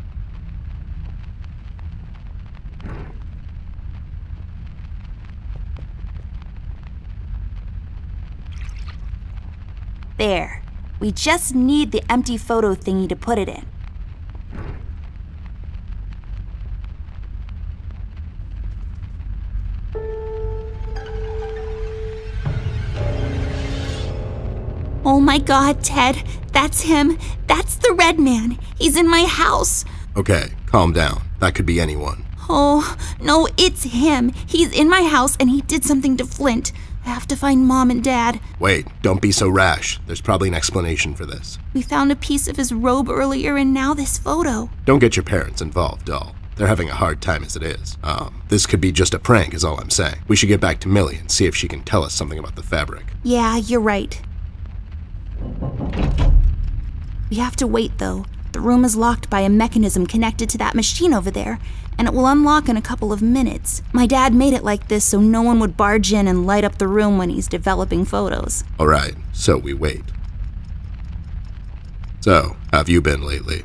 There. We just need the empty photo thingy to put it in. Oh my God, Ted. That's him. That's the Red Man. He's in my house. Okay, calm down. That could be anyone. Oh, no, it's him. He's in my house and he did something to Flint. I have to find Mom and Dad. Wait, don't be so rash. There's probably an explanation for this. We found a piece of his robe earlier and now this photo. Don't get your parents involved, doll. They're having a hard time as it is. This could be just a prank is all I'm saying. We should get back to Millie and see if she can tell us something about the fabric. Yeah, you're right. We have to wait, though. The room is locked by a mechanism connected to that machine over there, and it will unlock in a couple of minutes. My dad made it like this so no one would barge in and light up the room when he's developing photos. All right, so we wait. So, how have you been lately?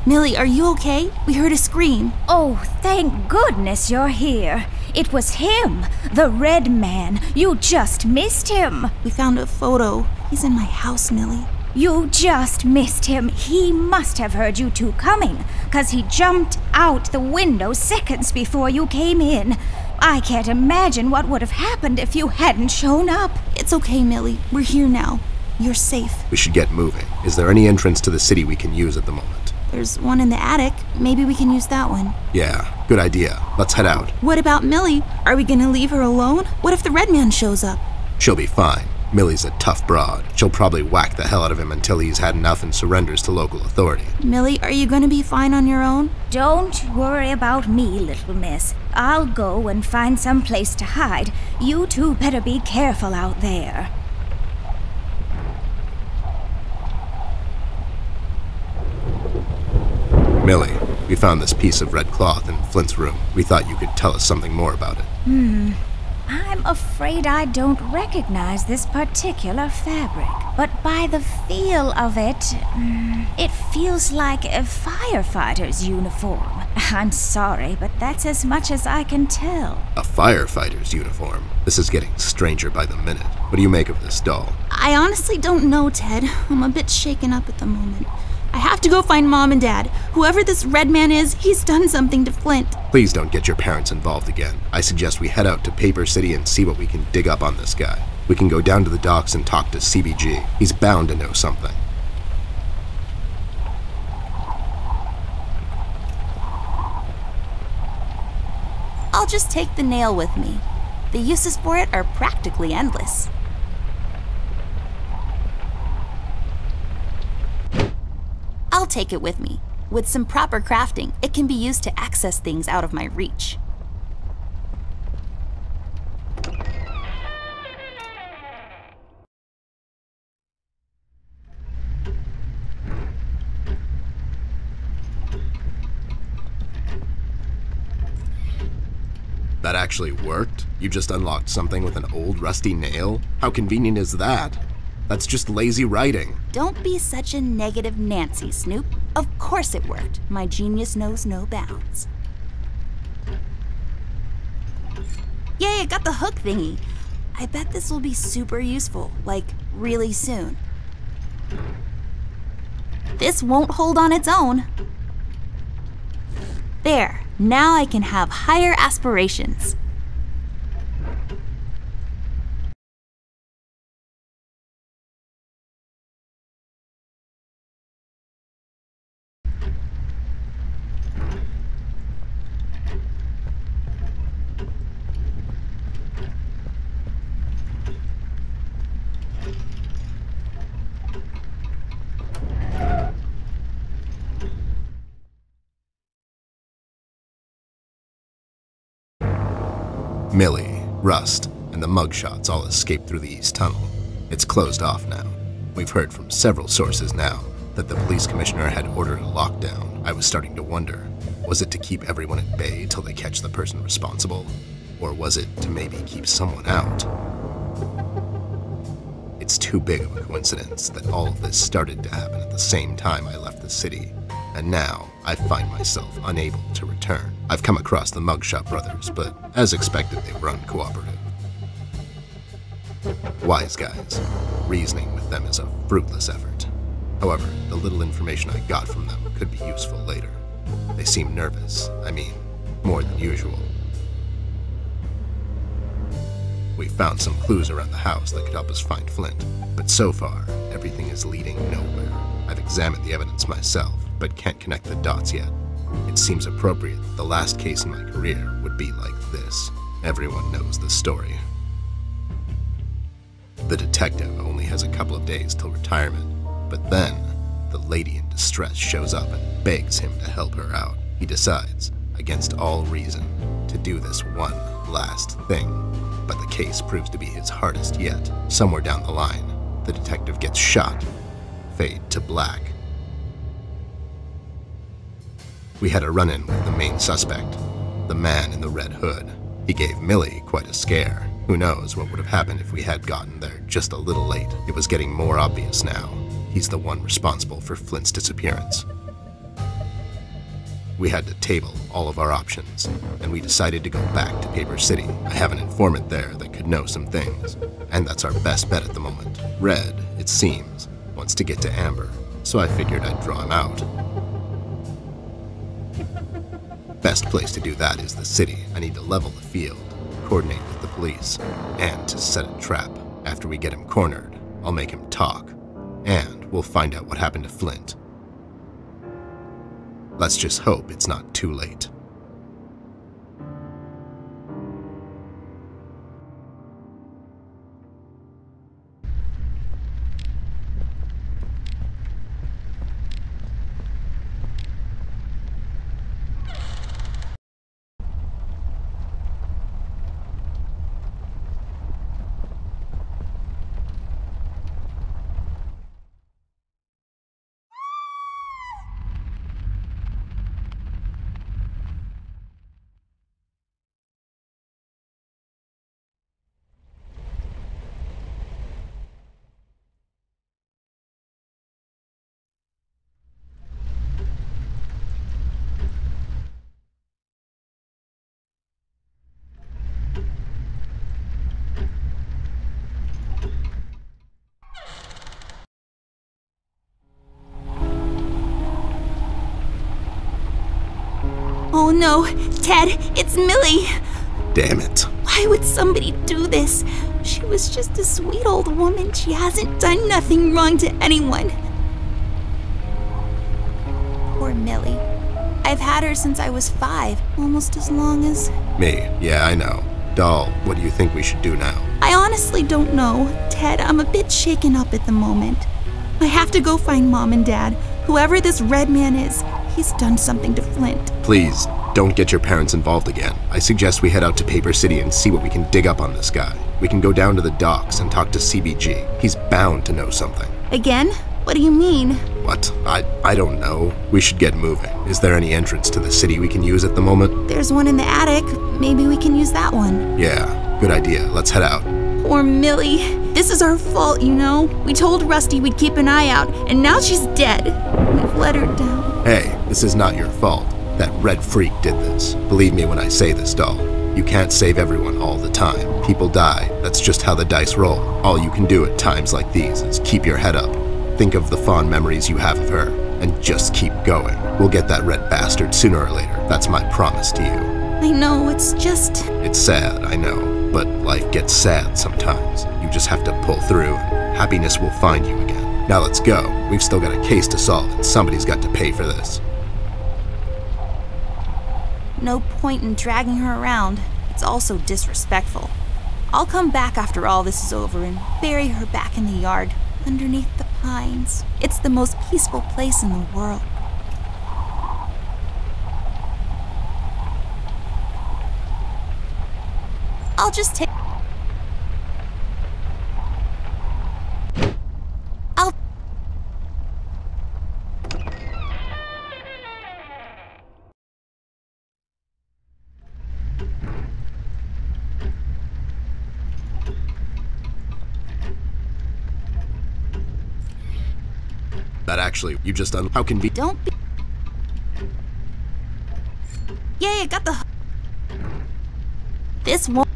Millie, are you okay? We heard a scream. Oh, thank goodness you're here. It was him, the red man. You just missed him. We found a photo. He's in my house, Millie. You just missed him. He must have heard you two coming, 'cause he jumped out the window seconds before you came in. I can't imagine what would have happened if you hadn't shown up. It's okay, Millie. We're here now. You're safe. We should get moving. Is there any entrance to the city we can use at the moment? There's one in the attic. Maybe we can use that one. Yeah, good idea. Let's head out. What about Millie? Are we gonna leave her alone? What if the red man shows up? She'll be fine. Millie's a tough broad. She'll probably whack the hell out of him until he's had enough and surrenders to local authority. Millie, are you gonna be fine on your own? Don't worry about me, little miss. I'll go and find some place to hide. You two better be careful out there. Millie, we found this piece of red cloth in Flint's room. We thought you could tell us something more about it. I'm afraid I don't recognize this particular fabric, but by the feel of it, it feels like a firefighter's uniform. I'm sorry, but that's as much as I can tell. A firefighter's uniform? This is getting stranger by the minute. What do you make of this, doll? I honestly don't know, Ted. I'm a bit shaken up at the moment. I have to go find Mom and Dad. Whoever this red man is, he's done something to Flint. Please don't get your parents involved again. I suggest we head out to Paper City and see what we can dig up on this guy. We can go down to the docks and talk to CBG. He's bound to know something. I'll just take the nail with me. The uses for it are practically endless. I'll take it with me. With some proper crafting, it can be used to access things out of my reach. That actually worked? You just unlocked something with an old rusty nail? How convenient is that? That's just lazy writing. Don't be such a negative Nancy, Snoop. Of course it worked. My genius knows no bounds. Yay, I got the hook thingy. I bet this will be super useful, like really soon. This won't hold on its own. There, now I can have higher aspirations. Millie, Rust, and the mugshots all escaped through the east tunnel. It's closed off now. We've heard from several sources now that the police commissioner had ordered a lockdown. I was starting to wonder, was it to keep everyone at bay till they catch the person responsible? Or was it to maybe keep someone out? It's too big of a coincidence that all of this started to happen at the same time I left the city, and now I find myself unable to return. I've come across the Mugshot brothers, but as expected, they were uncooperative. Wise guys. Reasoning with them is a fruitless effort. However, the little information I got from them could be useful later. They seem nervous, I mean, more than usual. We found some clues around the house that could help us find Flint, but so far, everything is leading nowhere. I've examined the evidence myself, but can't connect the dots yet. It seems appropriate that the last case in my career would be like this. Everyone knows the story. The detective only has a couple of days till retirement, but then the lady in distress shows up and begs him to help her out. He decides, against all reason, to do this one last thing, but the case proves to be his hardest yet. Somewhere down the line, the detective gets shot. Fade to black. We had a run-in with the main suspect, the man in the red hood. He gave Millie quite a scare. Who knows what would have happened if we had gotten there just a little late. It was getting more obvious now. He's the one responsible for Flint's disappearance. We had to table all of our options, and we decided to go back to Paper City. I have an informant there that could know some things, and that's our best bet at the moment. Red, it seems, wants to get to Amber, so I figured I'd draw him out. Best place to do that is the city. I need to level the field, coordinate with the police, and to set a trap. After we get him cornered, I'll make him talk, and we'll find out what happened to Flint. Let's just hope it's not too late. Oh no, Ted, it's Millie. Damn it. Why would somebody do this? She was just a sweet old woman. She hasn't done nothing wrong to anyone. Poor Millie. I've had her since I was 5, almost as long as... Me, yeah, I know. Doll, what do you think we should do now? I honestly don't know. Ted, I'm a bit shaken up at the moment. I have to go find Mom and Dad. Whoever this red man is, he's done something to Flint. Please, don't get your parents involved again. I suggest we head out to Paper City and see what we can dig up on this guy. We can go down to the docks and talk to CBG. He's bound to know something. Again? What do you mean? What? I don't know. We should get moving. Is there any entrance to the city we can use at the moment? There's one in the attic. Maybe we can use that one. Yeah, good idea. Let's head out. Poor Millie. This is our fault, you know? We told Rusty we'd keep an eye out, and now she's dead. We've let her down. Hey, this is not your fault. That red freak did this. Believe me when I say this, doll. You can't save everyone all the time. People die. That's just how the dice roll. All you can do at times like these is keep your head up. Think of the fond memories you have of her, and just keep going. We'll get that red bastard sooner or later. That's my promise to you. I know, it's just... It's sad, I know, but life gets sad sometimes. You just have to pull through, and happiness will find you again. Now let's go. We've still got a case to solve, and somebody's got to pay for this. No point in dragging her around. It's also disrespectful. I'll come back after all this is over and bury her back in the yard, underneath the pines. It's the most peaceful place in the world. I'll just take... That actually, you just how can be? Don't be... Yeah, I got the... This won't...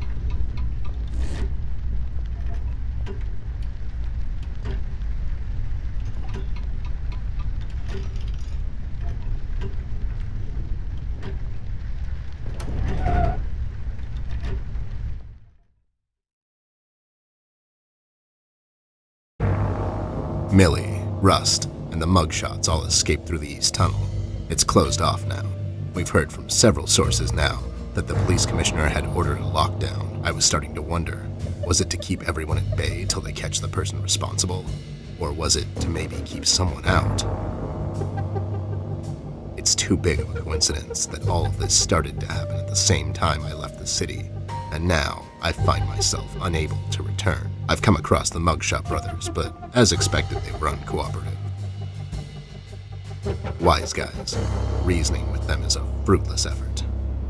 Millie, Rust, and the mugshots all escaped through the east tunnel. It's closed off now. We've heard from several sources now that the police commissioner had ordered a lockdown. I was starting to wonder, was it to keep everyone at bay till they catch the person responsible? Or was it to maybe keep someone out? It's too big of a coincidence that all of this started to happen at the same time I left the city, and now I find myself unable to return. I've come across the Mugshot brothers, but as expected, they were uncooperative. Wise guys. Reasoning with them is a fruitless effort.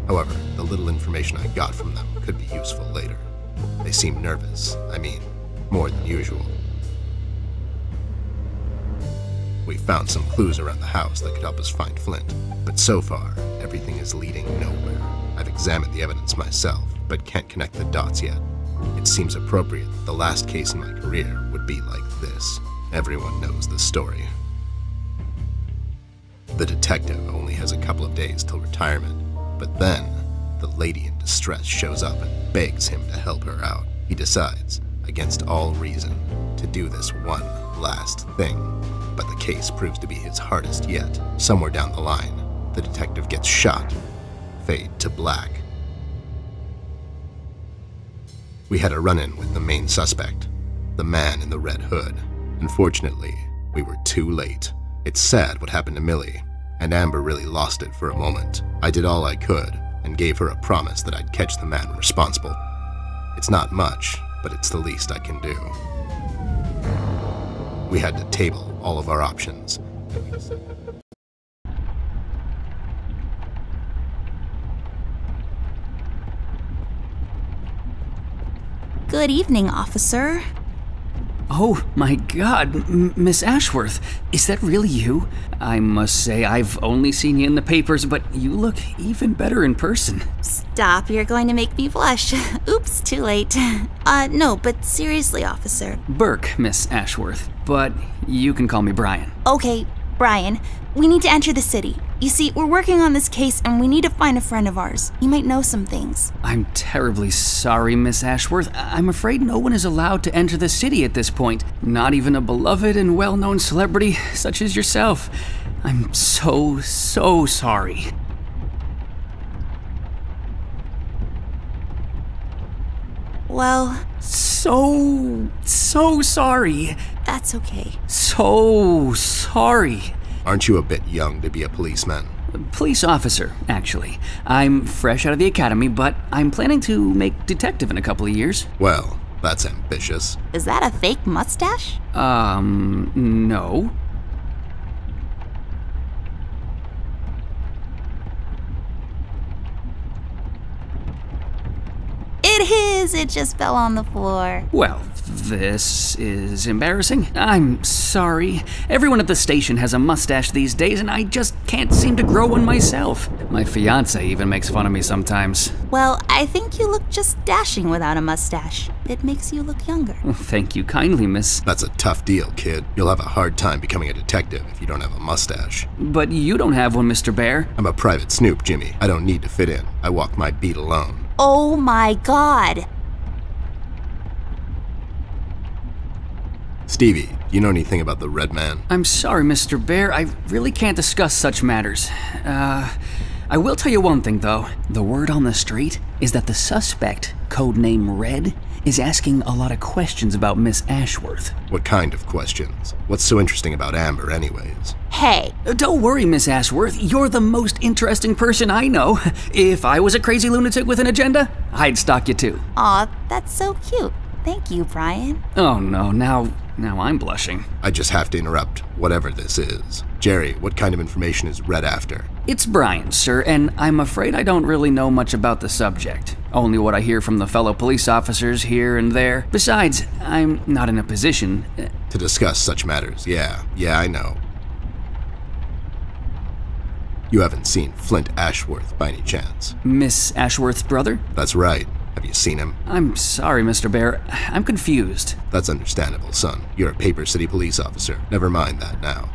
However, the little information I got from them could be useful later. They seem nervous. I mean, more than usual. We found some clues around the house that could help us find Flint, but so far, everything is leading nowhere. I've examined the evidence myself, but can't connect the dots yet. It seems appropriate that the last case in my career would be like this. Everyone knows the story. The detective only has a couple of days till retirement, but then the lady in distress shows up and begs him to help her out. He decides, against all reason, to do this one last thing, but the case proves to be his hardest yet. Somewhere down the line, the detective gets shot. Fade to black. We had a run-in with the main suspect, the man in the red hood. Unfortunately, we were too late. It's sad what happened to Millie, and Amber really lost it for a moment. I did all I could, and gave her a promise that I'd catch the man responsible. It's not much, but it's the least I can do. We had to table all of our options. Good evening, officer. Oh my god, Miss Ashworth, is that really you? I must say, I've only seen you in the papers, but you look even better in person. Stop, you're going to make me blush. Oops, too late. No, but seriously, officer. Burke, Miss Ashworth, but you can call me Brian. Okay, Brian, we need to enter the city. You see, we're working on this case and we need to find a friend of ours. He might know some things. I'm terribly sorry, Miss Ashworth. I'm afraid no one is allowed to enter the city at this point. Not even a beloved and well-known celebrity such as yourself. I'm so sorry. Well... So sorry. That's okay. So sorry. Aren't you a bit young to be a policeman? Police officer, actually. I'm fresh out of the academy, but I'm planning to make detective in a couple of years. Well, that's ambitious. Is that a fake mustache? No. It is! It just fell on the floor. Well, this is embarrassing. I'm sorry. Everyone at the station has a mustache these days, and I just can't seem to grow one myself. My fiance even makes fun of me sometimes. Well, I think you look just dashing without a mustache. It makes you look younger. Thank you kindly, miss. That's a tough deal, kid. You'll have a hard time becoming a detective if you don't have a mustache. But you don't have one, Mr. Bear. I'm a private snoop, Jimmy. I don't need to fit in. I walk my beat alone. Oh my god! Stevie, do you know anything about the Red Man? I'm sorry, Mr. Bear. I really can't discuss such matters. I will tell you one thing, though. The word on the street is that the suspect, codename Red, is asking a lot of questions about Miss Ashworth. What kind of questions? What's so interesting about Amber, anyways? Hey! Don't worry, Miss Ashworth. You're the most interesting person I know. If I was a crazy lunatic with an agenda, I'd stalk you too. Aw, that's so cute. Thank you, Brian. Oh no, now I'm blushing. I just have to interrupt whatever this is. Jerry, what kind of information is Red after? It's Brian, sir, and I'm afraid I don't really know much about the subject. Only what I hear from the fellow police officers here and there. Besides, I'm not in a position To discuss such matters, yeah, I know. You haven't seen Flint Ashworth by any chance? Miss Ashworth's brother? That's right. Have you seen him? I'm sorry, Mr. Bear. I'm confused. That's understandable, son. You're a Paper City police officer. Never mind that now.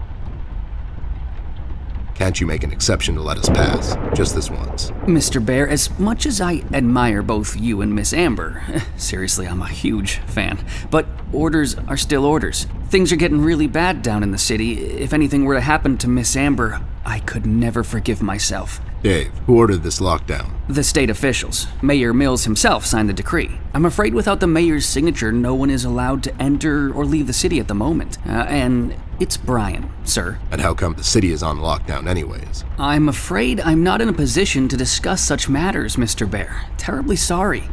Can't you make an exception to let us pass? Just this once. Mr. Bear, as much as I admire both you and Miss Amber, seriously, I'm a huge fan, but orders are still orders. Things are getting really bad down in the city. If anything were to happen to Miss Amber, I could never forgive myself. Dave, who ordered this lockdown? The state officials. Mayor Mills himself signed the decree. I'm afraid without the mayor's signature, no one is allowed to enter or leave the city at the moment. And it's Brian, sir. And how come the city is on lockdown anyways? I'm afraid I'm not in a position to discuss such matters, Mr. Bear. Terribly sorry.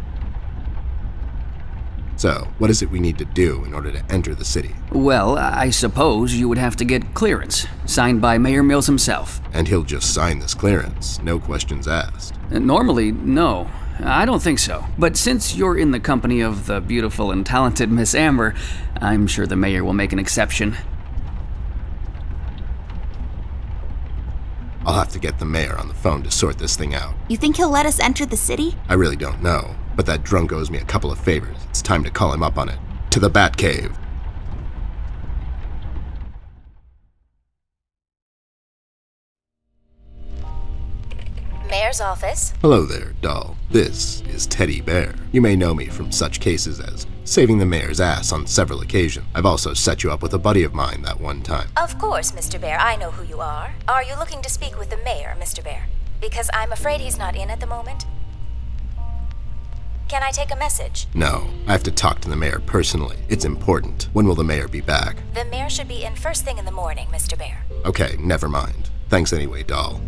So, what is it we need to do in order to enter the city? Well, I suppose you would have to get clearance, signed by Mayor Mills himself. And he'll just sign this clearance, no questions asked. Normally, no. I don't think so. But since you're in the company of the beautiful and talented Miss Amber, I'm sure the mayor will make an exception. I'll have to get the mayor on the phone to sort this thing out. You think he'll let us enter the city? I really don't know, but that drunk owes me a couple of favors. It's time to call him up on it. To the Batcave. Mayor's office. Hello there, doll. This is Teddy Bear. You may know me from such cases as saving the mayor's ass on several occasions. I've also set you up with a buddy of mine that one time. Of course, Mr. Bear, I know who you are. Are you looking to speak with the mayor, Mr. Bear? Because I'm afraid he's not in at the moment. Can I take a message? No, I have to talk to the mayor personally. It's important. When will the mayor be back? The mayor should be in first thing in the morning, Mr. Bear. Okay, never mind. Thanks anyway, doll.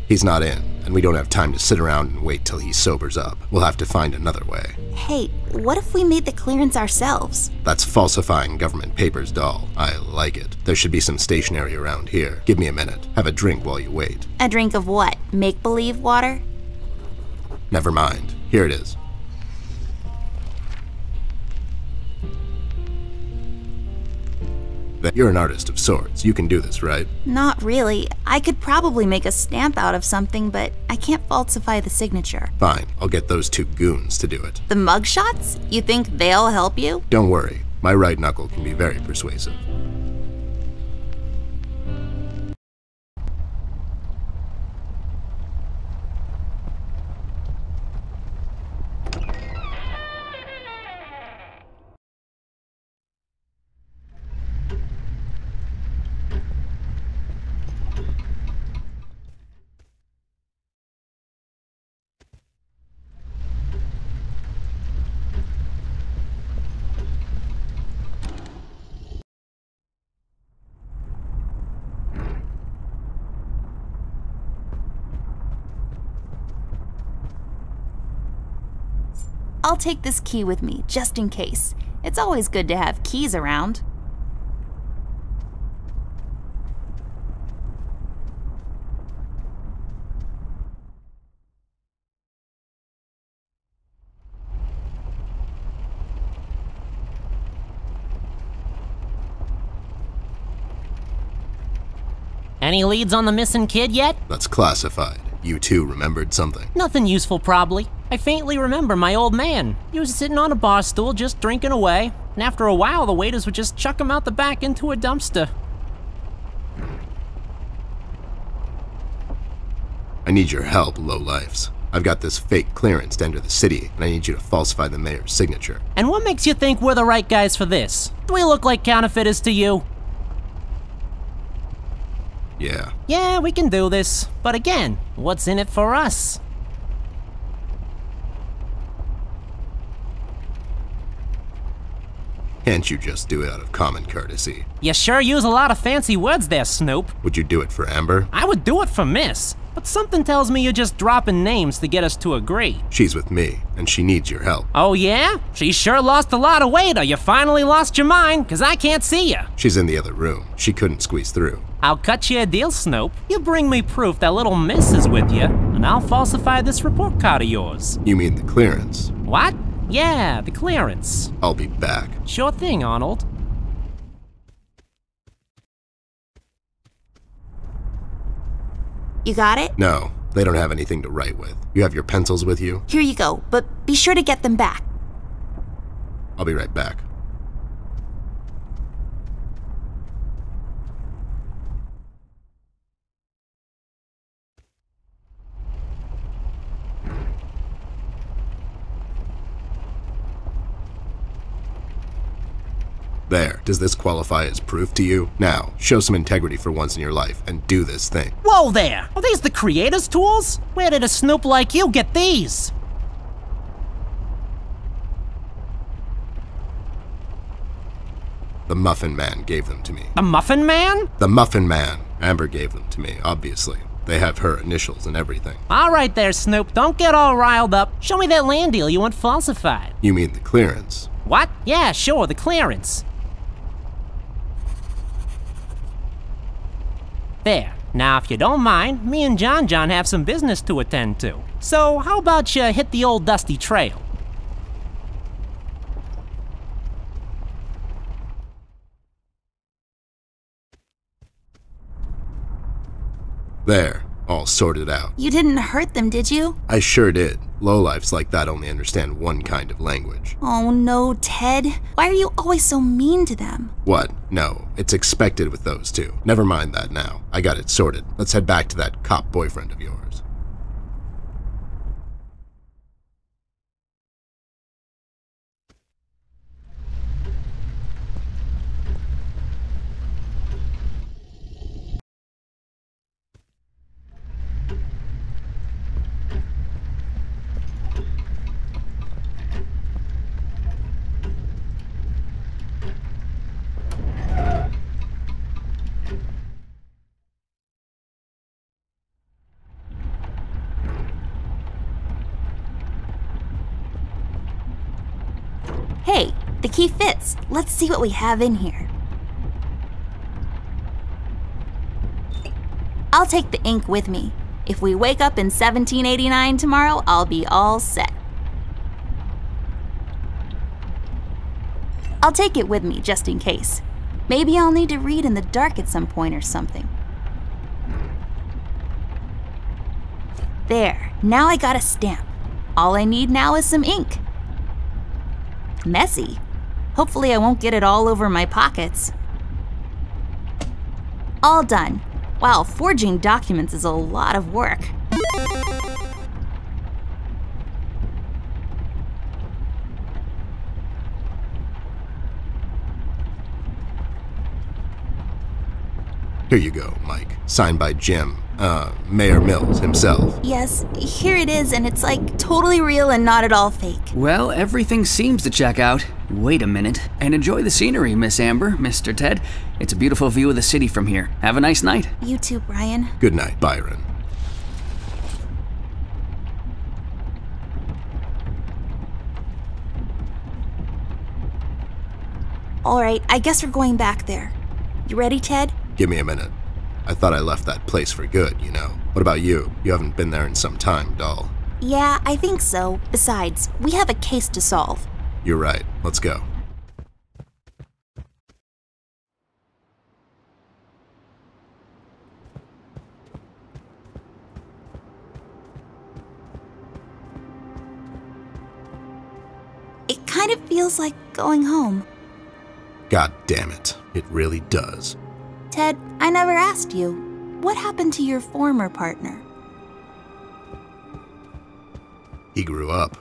He's not in, and we don't have time to sit around and wait till he sobers up. We'll have to find another way. Hey, what if we made the clearance ourselves? That's falsifying government papers, doll. I like it. There should be some stationery around here. Give me a minute. Have a drink while you wait. A drink of what? Make-believe water? Never mind. Here it is. You're an artist of sorts. You can do this, right? Not really. I could probably make a stamp out of something, but I can't falsify the signature. Fine. I'll get those two goons to do it. The mugshots? You think they'll help you? Don't worry. My right knuckle can be very persuasive. I'll take this key with me, just in case. It's always good to have keys around. Any leads on the missing kid yet? That's classified. You two remembered something. Nothing useful, probably. I faintly remember my old man. He was sitting on a bar stool just drinking away, and after a while the waiters would just chuck him out the back into a dumpster. I need your help, lowlifes. I've got this fake clearance to enter the city, and I need you to falsify the mayor's signature. And what makes you think we're the right guys for this? Do we look like counterfeiters to you? Yeah. Yeah, we can do this. But again, what's in it for us? Can't you just do it out of common courtesy? You sure use a lot of fancy words there, Snoop. Would you do it for Amber? I would do it for Miss. But but something tells me you're just dropping names to get us to agree. She's with me, and she needs your help. Oh yeah? She sure lost a lot of weight, or you finally lost your mind, 'cause I can't see you. She's in the other room. She couldn't squeeze through. I'll cut you a deal, Snoop. You bring me proof that little miss is with you, and I'll falsify this report card of yours. You mean the clearance? What? Yeah, the clearance. I'll be back. Sure thing, Arnold. You got it? No, they don't have anything to write with. You have your pencils with you? Here you go, but be sure to get them back. I'll be right back. There, does this qualify as proof to you? Now, show some integrity for once in your life and do this thing. Whoa there! Are these the creator's tools? Where did a snoop like you get these? The Muffin Man gave them to me. The Muffin Man? The Muffin Man. Amber gave them to me, obviously. They have her initials and everything. All right there, Snoop. Don't get all riled up. Show me that land deal you want falsified. You mean the clearance? What? Yeah, sure, the clearance. There. Now, if you don't mind, me and John have some business to attend to. So, how about you hit the old dusty trail? There, all sorted out. You didn't hurt them, did you? I sure did. Lowlifes like that only understand one kind of language. Oh no, Ted. Why are you always so mean to them? What? No, it's expected with those two. Never mind that now. I got it sorted. Let's head back to that cop boyfriend of yours. Hey, the key fits. Let's see what we have in here. I'll take the ink with me. If we wake up in 1789 tomorrow, I'll be all set. I'll take it with me just in case. Maybe I'll need to read in the dark at some point or something. There, now I got a stamp. All I need now is some ink. Messy. Hopefully I won't get it all over my pockets. All done. Wow, forging documents is a lot of work. Here you go, Mike. Signed by Jim. Mayor Mills himself. Yes, here it is, and it's like totally real and not at all fake. Well, everything seems to check out. Wait a minute. And enjoy the scenery, Miss Amber, Mr. Ted. It's a beautiful view of the city from here. Have a nice night. You too, Brian. Good night, Byron. All right, I guess we're going back there. You ready, Ted? Give me a minute. I thought I left that place for good, you know. What about you? You haven't been there in some time, doll. Yeah, I think so. Besides, we have a case to solve. You're right. Let's go. It kind of feels like going home. God damn it. It really does. Ted, I never asked you. What happened to your former partner? He grew up.